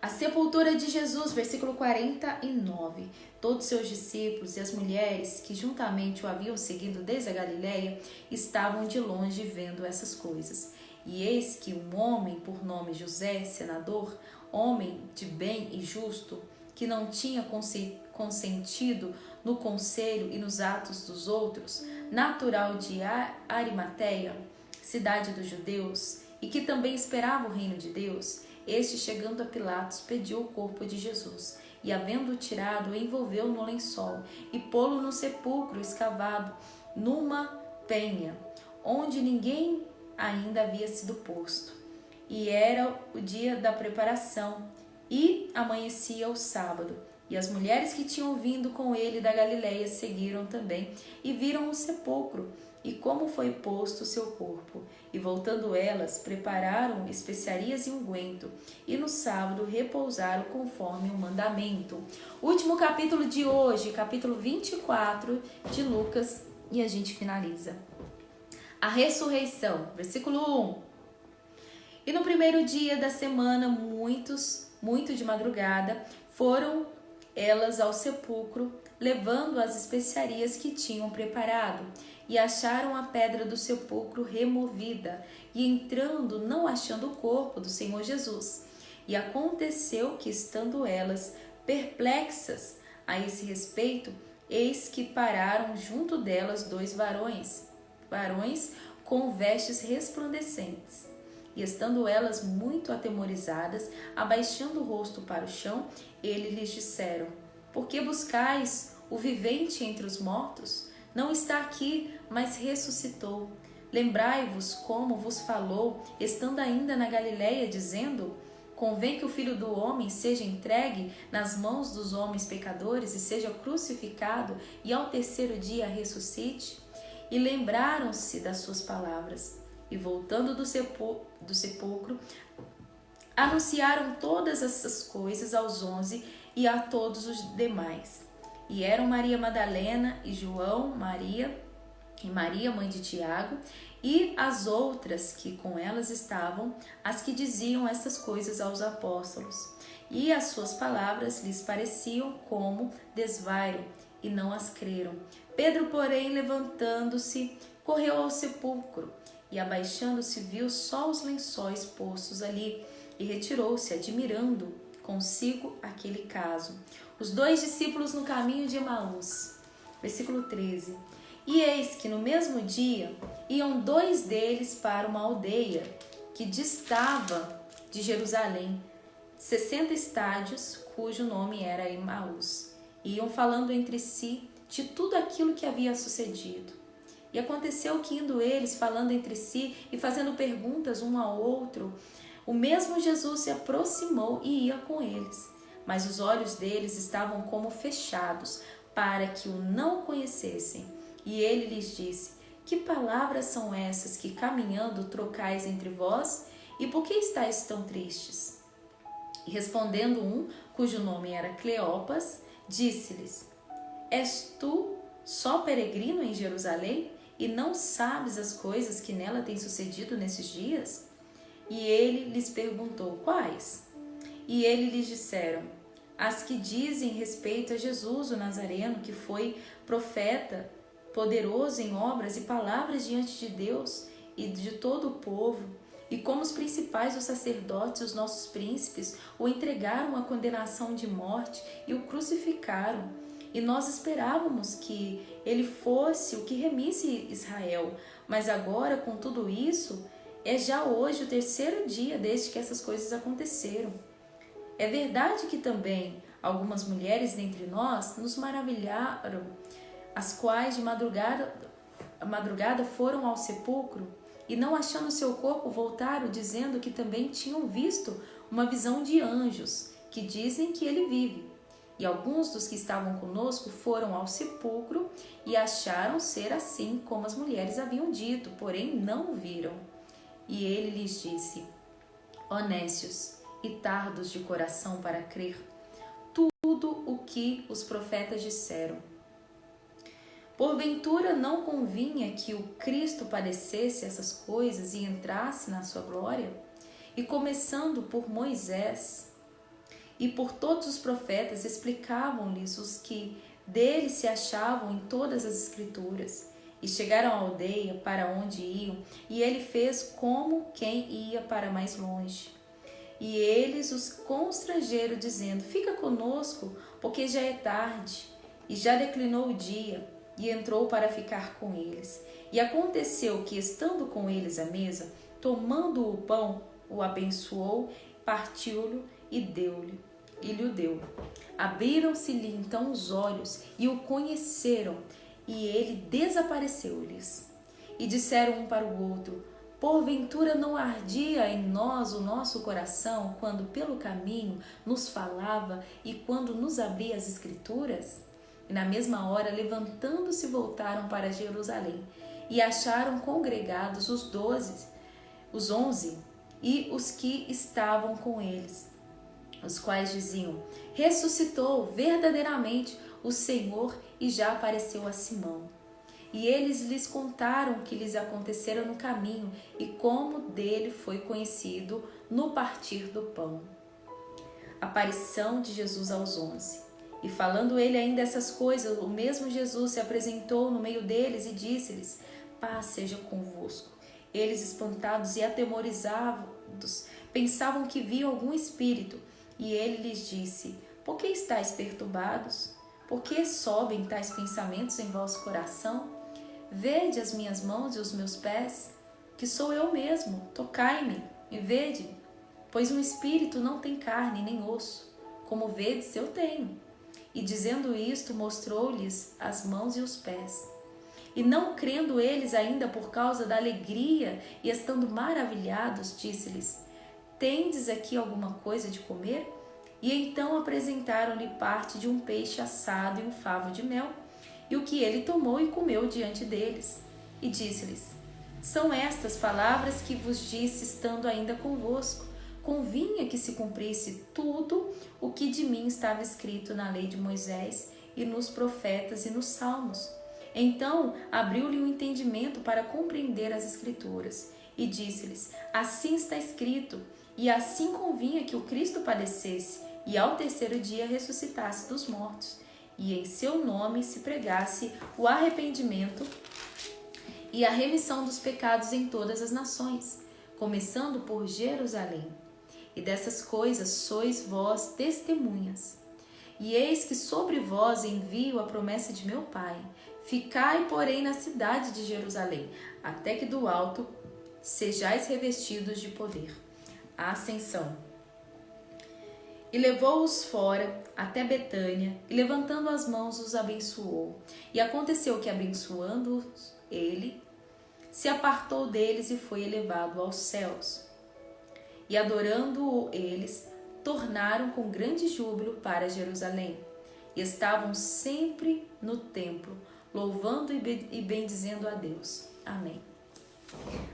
A sepultura de Jesus, versículo 49. Todos seus discípulos e as mulheres que juntamente o haviam seguido desde a Galiléia estavam de longe vendo essas coisas. E eis que um homem por nome José, senador, homem de bem e justo, que não tinha consentido no conselho e nos atos dos outros, natural de Arimateia, cidade dos judeus, e que também esperava o reino de Deus, este, chegando a Pilatos, pediu o corpo de Jesus, e havendo-o tirado, envolveu no lençol, e pô-lo no sepulcro escavado numa penha, onde ninguém ainda havia sido posto. E era o dia da preparação, e amanhecia o sábado. E as mulheres que tinham vindo com ele da Galiléia seguiram também, e viram o sepulcro, e como foi posto o seu corpo. E voltando elas, prepararam especiarias e unguento, e no sábado repousaram conforme o mandamento. Último capítulo de hoje, capítulo 24 de Lucas, e a gente finaliza. A ressurreição, versículo 1. E no primeiro dia da semana, muito de madrugada, foram elas ao sepulcro, levando as especiarias que tinham preparado, e acharam a pedra do sepulcro removida, e entrando, não achando o corpo do Senhor Jesus. E aconteceu que, estando elas perplexas a esse respeito, eis que pararam junto delas 2 varões com vestes resplandecentes. E estando elas muito atemorizadas, abaixando o rosto para o chão, eles lhes disseram: por que buscais o vivente entre os mortos? Não está aqui, mas ressuscitou. Lembrai-vos como vos falou, estando ainda na Galiléia, dizendo: convém que o Filho do Homem seja entregue nas mãos dos homens pecadores e seja crucificado, e ao terceiro dia ressuscite. E lembraram-se das suas palavras. E voltando do sepulcro, anunciaram todas essas coisas aos 11 e a todos os demais. E eram Maria Madalena e João, Maria, e Maria, mãe de Tiago, e as outras que com elas estavam, as que diziam estas coisas aos apóstolos. E as suas palavras lhes pareciam como desvairo, e não as creram. Pedro, porém, levantando-se, correu ao sepulcro, e abaixando-se viu só os lençóis postos ali, e retirou-se, admirando consigo aquele caso. Os 2 discípulos no caminho de Emaús. Versículo 13. E eis que no mesmo dia iam 2 deles para uma aldeia que distava de Jerusalém, 60 estádios, cujo nome era Emaús. Iam falando entre si de tudo aquilo que havia sucedido. E aconteceu que, indo eles falando entre si e fazendo perguntas um ao outro, o mesmo Jesus se aproximou e ia com eles. Mas os olhos deles estavam como fechados, para que o não conhecessem. E ele lhes disse: que palavras são essas que, caminhando, trocais entre vós? E por que estáis tão tristes? E respondendo um, cujo nome era Cleopas, disse-lhes: és tu só peregrino em Jerusalém e não sabes as coisas que nela têm sucedido nesses dias? E ele lhes perguntou: quais? E eles lhes disseram: as que dizem respeito a Jesus o Nazareno, que foi profeta, poderoso em obras e palavras diante de Deus e de todo o povo, e como os principais dos sacerdotes e os nossos príncipes o entregaram à condenação de morte e o crucificaram. E nós esperávamos que ele fosse o que remisse Israel, mas agora, com tudo isso, é já hoje o 3º dia desde que essas coisas aconteceram. É verdade que também algumas mulheres dentre nós nos maravilharam, as quais de madrugada foram ao sepulcro e, não achando seu corpo, voltaram, dizendo que também tinham visto uma visão de anjos, que dizem que ele vive. E alguns dos que estavam conosco foram ao sepulcro e acharam ser assim como as mulheres haviam dito, porém não o viram. E ele lhes disse: ó nécios e tardos de coração para crer tudo o que os profetas disseram. Porventura não convinha que o Cristo padecesse essas coisas e entrasse na sua glória? E começando por Moisés e por todos os profetas, explicavam-lhes os que dele se achavam em todas as escrituras. E chegaram à aldeia para onde iam, e ele fez como quem ia para mais longe. E eles os constrangeram, dizendo: fica conosco, porque já é tarde, e já declinou o dia. E entrou para ficar com eles. E aconteceu que, estando com eles à mesa, tomando o pão, o abençoou, partiu-lhe e lhe deu. Abriram-se-lhe então os olhos e o conheceram, e ele desapareceu-lhes. E disseram um para o outro: porventura não ardia em nós o nosso coração quando pelo caminho nos falava e quando nos abria as escrituras? E na mesma hora, levantando-se, voltaram para Jerusalém e acharam congregados os 11 e os que estavam com eles, os quais diziam: ressuscitou verdadeiramente o Senhor e já apareceu a Simão. E eles lhes contaram o que lhes acontecera no caminho e como dele foi conhecido no partir do pão. Aparição de Jesus aos 11. E falando ele ainda essas coisas, o mesmo Jesus se apresentou no meio deles e disse-lhes: paz seja convosco. Eles, espantados e atemorizados, pensavam que viam algum espírito. E ele lhes disse: por que estáis perturbados? Por que sobem tais pensamentos em vosso coração? Vede as minhas mãos e os meus pés, que sou eu mesmo. Tocai-me e vede, pois um espírito não tem carne nem osso, como vedes eu tenho. E dizendo isto, mostrou-lhes as mãos e os pés. E não crendo eles ainda por causa da alegria e estando maravilhados, disse-lhes: tendes aqui alguma coisa de comer? E então apresentaram-lhe parte de um peixe assado e um favo de mel, e o que ele tomou e comeu diante deles. E disse-lhes: são estas palavras que vos disse estando ainda convosco. Convinha que se cumprisse tudo o que de mim estava escrito na lei de Moisés e nos profetas e nos salmos. Então abriu-lhe o entendimento para compreender as Escrituras e disse-lhes: assim está escrito, e assim convinha que o Cristo padecesse e ao terceiro dia ressuscitasse dos mortos, e em seu nome se pregasse o arrependimento e a remissão dos pecados em todas as nações, começando por Jerusalém. E dessas coisas sois vós testemunhas. E eis que sobre vós envio a promessa de meu Pai. Ficai, porém, na cidade de Jerusalém, até que do alto sejais revestidos de poder. A ascensão. E levou-os fora até Betânia, e levantando as mãos os abençoou. E aconteceu que, abençoando-os ele, se apartou deles e foi elevado aos céus. E adorando-o eles, tornaram com grande júbilo para Jerusalém. E estavam sempre no templo, louvando e bendizendo a Deus. Amém.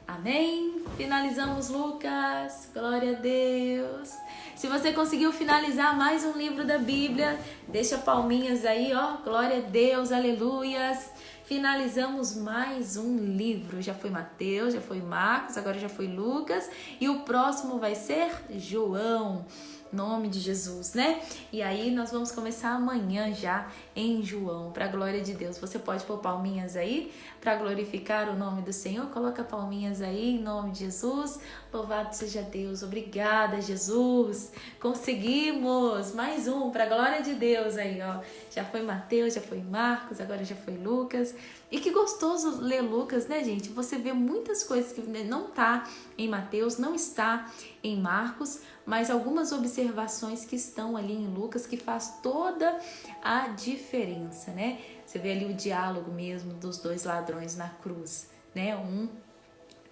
Amém. Finalizamos Lucas. Glória a Deus. Se você conseguiu finalizar mais um livro da Bíblia, deixa palminhas aí, ó. Glória a Deus. Aleluias. Finalizamos mais um livro. Já foi Mateus, já foi Marcos, agora já foi Lucas. E o próximo vai ser João. Nome de Jesus, né? E aí nós vamos começar amanhã já em João, para a glória de Deus. Você pode pôr palminhas aí para glorificar o nome do Senhor. Coloca palminhas aí em nome de Jesus. Louvado seja Deus. Obrigada, Jesus. Conseguimos mais um para a glória de Deus aí, ó. Já foi Mateus, já foi Marcos, agora já foi Lucas. E que gostoso ler Lucas, né, gente? Você vê muitas coisas que não tá em Mateus, não está em Marcos, mas algumas observações que estão ali em Lucas que faz toda a diferença, né? Você vê ali o diálogo mesmo dos dois ladrões na cruz, né? Um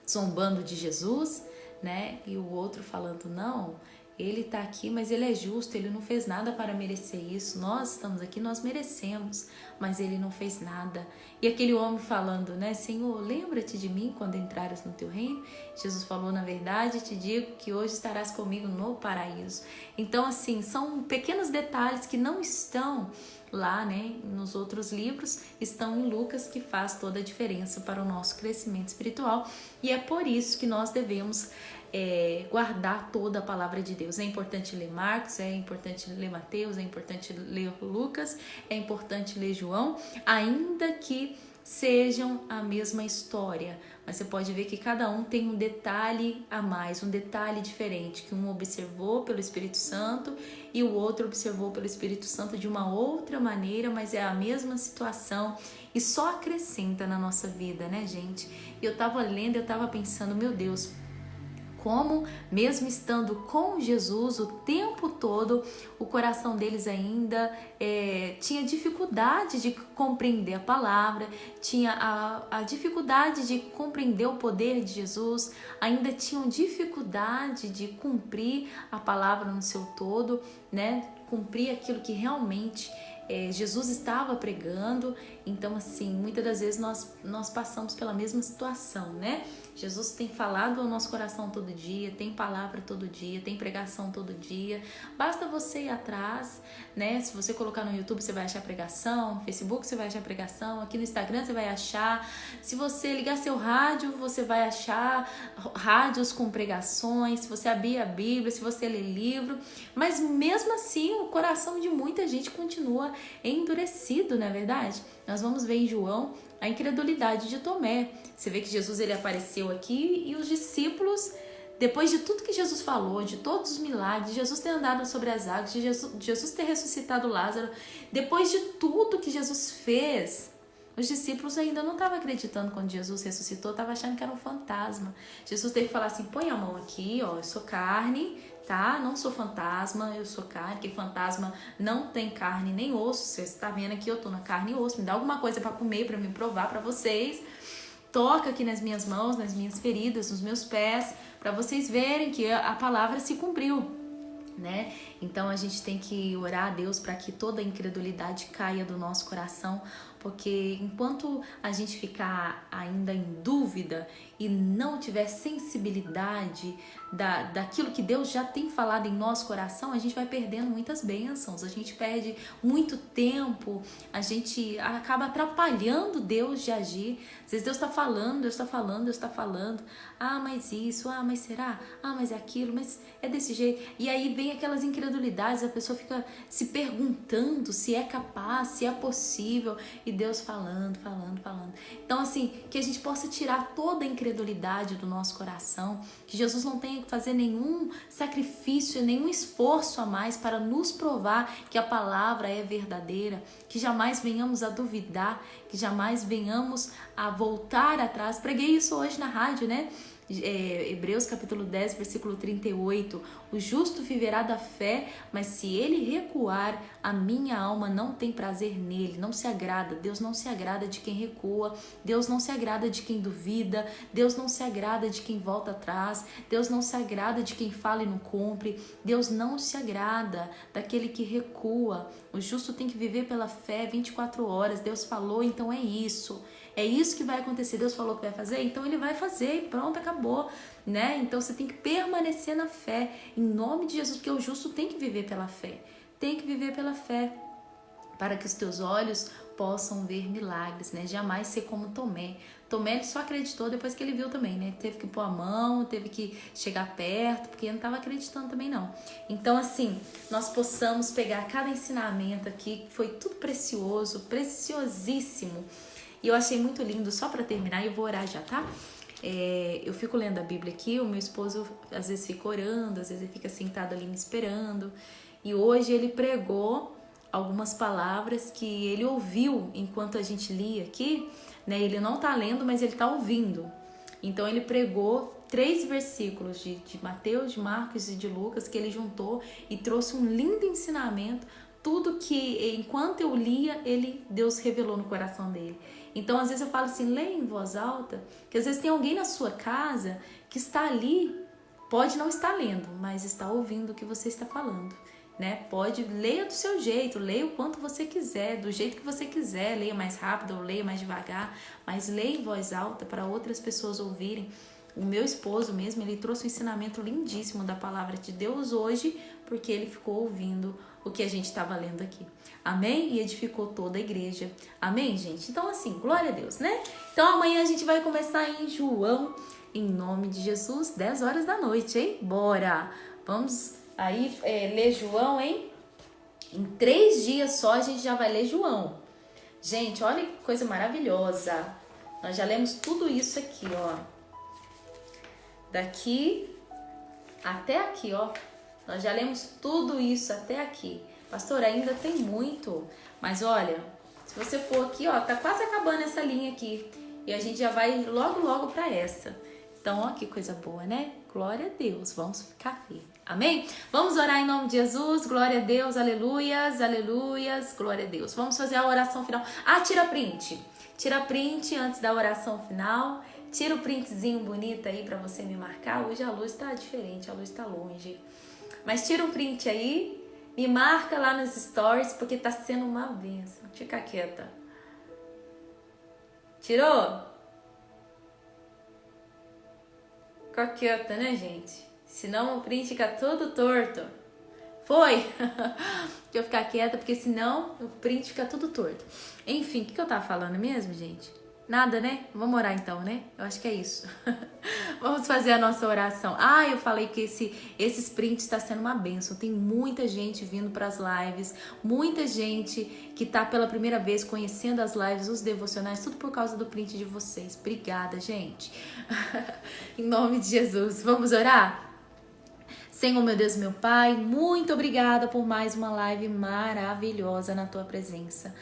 zombando de Jesus, né? E o outro falando, não, ele tá aqui, mas ele é justo, ele não fez nada para merecer isso. Nós estamos aqui, nós merecemos, mas ele não fez nada. E aquele homem falando, né? Senhor, lembra-te de mim quando entrares no teu reino. Jesus falou, na verdade, te digo que hoje estarás comigo no paraíso. Então, assim, são pequenos detalhes que não estão lá, né, nos outros livros, estão em Lucas, que faz toda a diferença para o nosso crescimento espiritual. E é por isso que nós devemos guardar toda a palavra de Deus. É importante ler Marcos, é importante ler Mateus, é importante ler Lucas, é importante ler João, ainda que sejam a mesma história, mas você pode ver que cada um tem um detalhe a mais, um detalhe diferente, que um observou pelo Espírito Santo e o outro observou pelo Espírito Santo de uma outra maneira, mas é a mesma situação e só acrescenta na nossa vida, né, gente? E eu tava lendo, eu tava pensando, meu Deus, como, mesmo estando com Jesus o tempo todo, o coração deles ainda tinha dificuldade de compreender a palavra, tinha a dificuldade de compreender o poder de Jesus, ainda tinham dificuldade de cumprir a palavra no seu todo, né? Cumprir aquilo que realmente Jesus estava pregando. Então, assim, muitas das vezes nós passamos pela mesma situação, né? Jesus tem falado ao nosso coração todo dia, tem palavra todo dia, tem pregação todo dia. Basta você ir atrás, né? Se você colocar no YouTube, você vai achar pregação, no Facebook você vai achar pregação, aqui no Instagram você vai achar. Se você ligar seu rádio, você vai achar rádios com pregações, se você abrir a Bíblia, se você ler livro. Mas mesmo assim, o coração de muita gente continua endurecido, não é verdade? Nós vamos ver em João a incredulidade de Tomé. Você vê que Jesus ele apareceu aqui e os discípulos, depois de tudo que Jesus falou, de todos os milagres, de Jesus ter andado sobre as águas, de Jesus ter ressuscitado Lázaro, depois de tudo que Jesus fez, os discípulos ainda não estavam acreditando quando Jesus ressuscitou, estavam achando que era um fantasma. Jesus teve que falar assim, põe a mão aqui, ó, eu sou carne, tá? Não sou fantasma, eu sou carne, porque fantasma não tem carne nem osso. Você está vendo aqui, eu tô na carne e osso, me dá alguma coisa para comer, para me provar para vocês. Toca aqui nas minhas mãos, nas minhas feridas, nos meus pés, para vocês verem que a palavra se cumpriu. né? Então a gente tem que orar a Deus para que toda a incredulidade caia do nosso coração, porque enquanto a gente ficar ainda em dúvida e não tiver sensibilidade daquilo que Deus já tem falado em nosso coração, a gente vai perdendo muitas bênçãos, a gente perde muito tempo, a gente acaba atrapalhando Deus de agir. Às vezes Deus está falando, Deus está falando, Deus está falando, ah, mas isso, ah, mas será? Ah, mas é aquilo, mas é desse jeito. E aí vem aquelas incredulidades, a pessoa fica se perguntando se é capaz, se é possível, e Deus falando. Então, assim, que a gente possa tirar toda a incredulidade do nosso coração, que Jesus não tenha que fazer nenhum sacrifício, nenhum esforço a mais para nos provar que a palavra é verdadeira, que jamais venhamos a duvidar, que jamais venhamos a voltar atrás. Preguei isso hoje na rádio, né? Hebreus capítulo 10, versículo 38, o justo viverá da fé, mas se ele recuar, a minha alma não tem prazer nele, não se agrada. Deus não se agrada de quem recua, Deus não se agrada de quem duvida, Deus não se agrada de quem volta atrás, Deus não se agrada de quem fala e não cumpre, Deus não se agrada daquele que recua. O justo tem que viver pela fé 24 horas, Deus falou, então é isso. É isso que vai acontecer, Deus falou que vai fazer, então ele vai fazer e pronto, acabou, né? Então você tem que permanecer na fé, em nome de Jesus, porque o justo tem que viver pela fé, tem que viver pela fé, para que os teus olhos possam ver milagres, né? Jamais ser como Tomé. Tomé ele só acreditou depois que ele viu também, né? Teve que pôr a mão, teve que chegar perto, porque ele não estava acreditando também não. Então assim, nós possamos pegar cada ensinamento aqui, que foi tudo precioso, preciosíssimo. E eu achei muito lindo, só para terminar, eu vou orar já, tá? Eu fico lendo a Bíblia aqui, o meu esposo às vezes fica orando, às vezes ele fica sentado ali me esperando. E hoje ele pregou algumas palavras que ele ouviu enquanto a gente lia aqui, né? Ele não tá lendo, mas ele tá ouvindo. Então ele pregou 3 versículos de Mateus, de Marcos e de Lucas que ele juntou e trouxe um lindo ensinamento. Tudo que, enquanto eu lia, Deus revelou no coração dele. Então, às vezes eu falo assim, leia em voz alta, que às vezes tem alguém na sua casa que está ali, pode não estar lendo, mas está ouvindo o que você está falando, né? Pode, leia do seu jeito, leia o quanto você quiser, do jeito que você quiser, leia mais rápido ou leia mais devagar, mas leia em voz alta para outras pessoas ouvirem. O meu esposo mesmo, ele trouxe um ensinamento lindíssimo da palavra de Deus hoje, porque ele ficou ouvindo o que a gente estava lendo aqui. Amém? E edificou toda a igreja. Amém, gente? Então, assim, glória a Deus, né? Então, amanhã a gente vai começar em João, em nome de Jesus, 10 horas da noite, hein? Bora! Vamos aí ler João, hein? Em 3 dias só a gente já vai ler João. Gente, olha que coisa maravilhosa. Nós já lemos tudo isso aqui, ó. Daqui até aqui, ó. Nós já lemos tudo isso até aqui. Pastor, ainda tem muito. Mas olha, se você for aqui, ó, tá quase acabando essa linha aqui. E a gente já vai logo para essa. Então, ó, que coisa boa, né? Glória a Deus. Vamos ficar firme. Amém? Vamos orar em nome de Jesus. Glória a Deus. Aleluias, aleluias. Glória a Deus. Vamos fazer a oração final. Ah, tira print. Tira print antes da oração final. Tira o printzinho bonito aí para você me marcar. Hoje a luz tá diferente, a luz tá longe. Mas tira um print aí, me marca lá nos stories, porque tá sendo uma bênção. Fica quieta. Tirou? Fica quieta, né, gente? Senão o print fica todo torto. Foi? Deixa eu ficar quieta, porque senão o print fica tudo torto. Enfim, o que eu tava falando mesmo, gente? Nada, né? Vamos orar então, né? Eu acho que é isso. Vamos fazer a nossa oração. Ah, eu falei que esses prints está sendo uma bênção. Tem muita gente vindo para as lives, muita gente que tá pela primeira vez conhecendo as lives, os devocionais, tudo por causa do print de vocês. Obrigada, gente. Em nome de Jesus. Vamos orar? Senhor, meu Deus, meu Pai, muito obrigada por mais uma live maravilhosa na Tua presença.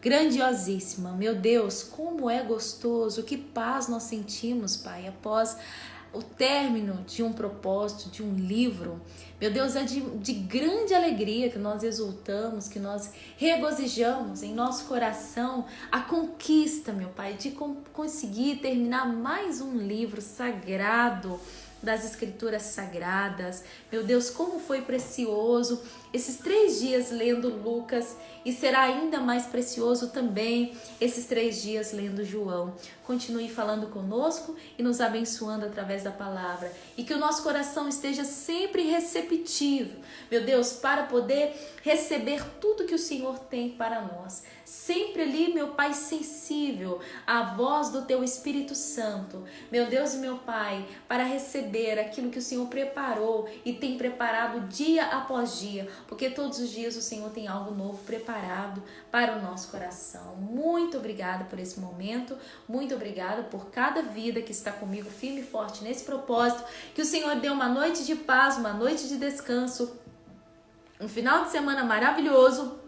Grandiosíssima, meu Deus, como é gostoso, que paz nós sentimos, Pai, após o término de um propósito, de um livro. Meu Deus, é de grande alegria que nós exultamos, que nós regozijamos em nosso coração a conquista, meu Pai, de conseguir terminar mais um livro sagrado, das Escrituras Sagradas. Meu Deus, como foi precioso esses 3 dias lendo Lucas, e será ainda mais precioso também esses 3 dias lendo João. Continue falando conosco e nos abençoando através da palavra, e que o nosso coração esteja sempre receptivo, meu Deus, para poder receber tudo que o Senhor tem para nós. Sempre ali, meu Pai, sensível à voz do Teu Espírito Santo, meu Deus e meu Pai, para receber aquilo que o Senhor preparou e tem preparado dia após dia, porque todos os dias o Senhor tem algo novo preparado para o nosso coração. Muito obrigada por esse momento, muito obrigada por cada vida que está comigo firme e forte nesse propósito. Que o Senhor dê uma noite de paz, uma noite de descanso, um final de semana maravilhoso,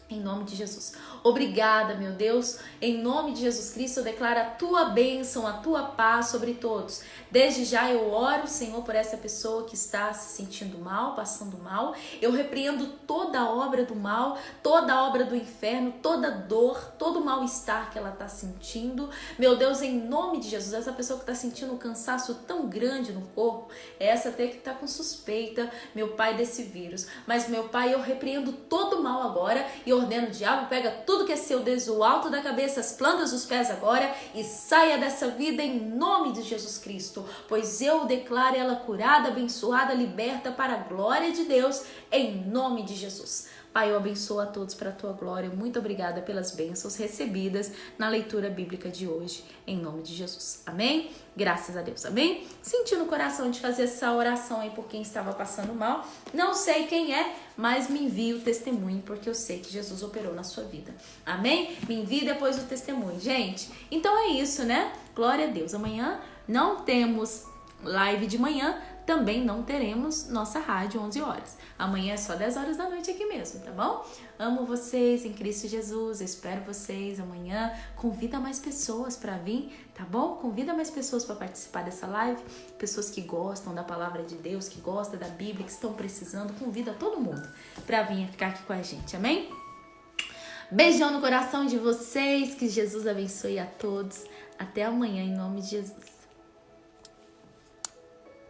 em nome de Jesus. Obrigada, meu Deus. Em nome de Jesus Cristo, eu declaro a tua bênção, a tua paz sobre todos. Desde já eu oro, Senhor, por essa pessoa que está se sentindo mal, passando mal. Eu repreendo toda a obra do mal, toda a obra do inferno, toda dor, todo o mal-estar que ela está sentindo. Meu Deus, em nome de Jesus, essa pessoa que está sentindo um cansaço tão grande no corpo, é essa até que está com suspeita, meu Pai, desse vírus. Mas, meu Pai, eu repreendo todo o mal agora e ordeno o diabo, pega tudo que é seu desde o alto da cabeça, as plantas dos pés agora, e saia dessa vida em nome de Jesus Cristo, pois eu declaro ela curada, abençoada, liberta para a glória de Deus, em nome de Jesus. Pai, eu abençoo a todos para a tua glória. Muito obrigada pelas bênçãos recebidas na leitura bíblica de hoje, em nome de Jesus. Amém? Graças a Deus. Amém? Senti no coração de fazer essa oração aí por quem estava passando mal. Não sei quem é, mas me envie o testemunho, porque eu sei que Jesus operou na sua vida. Amém? Me envie depois o testemunho. Gente, então é isso, né? Glória a Deus. Amanhã não temos live de manhã, também não teremos nossa rádio 11 horas. Amanhã é só 10 horas da noite aqui mesmo, tá bom? Amo vocês em Cristo Jesus, eu espero vocês amanhã. Convida mais pessoas para vir, tá bom? Convida mais pessoas para participar dessa live, pessoas que gostam da palavra de Deus, que gostam da Bíblia, que estão precisando. Convida todo mundo para vir ficar aqui com a gente, amém? Beijão no coração de vocês, que Jesus abençoe a todos. Até amanhã, em nome de Jesus.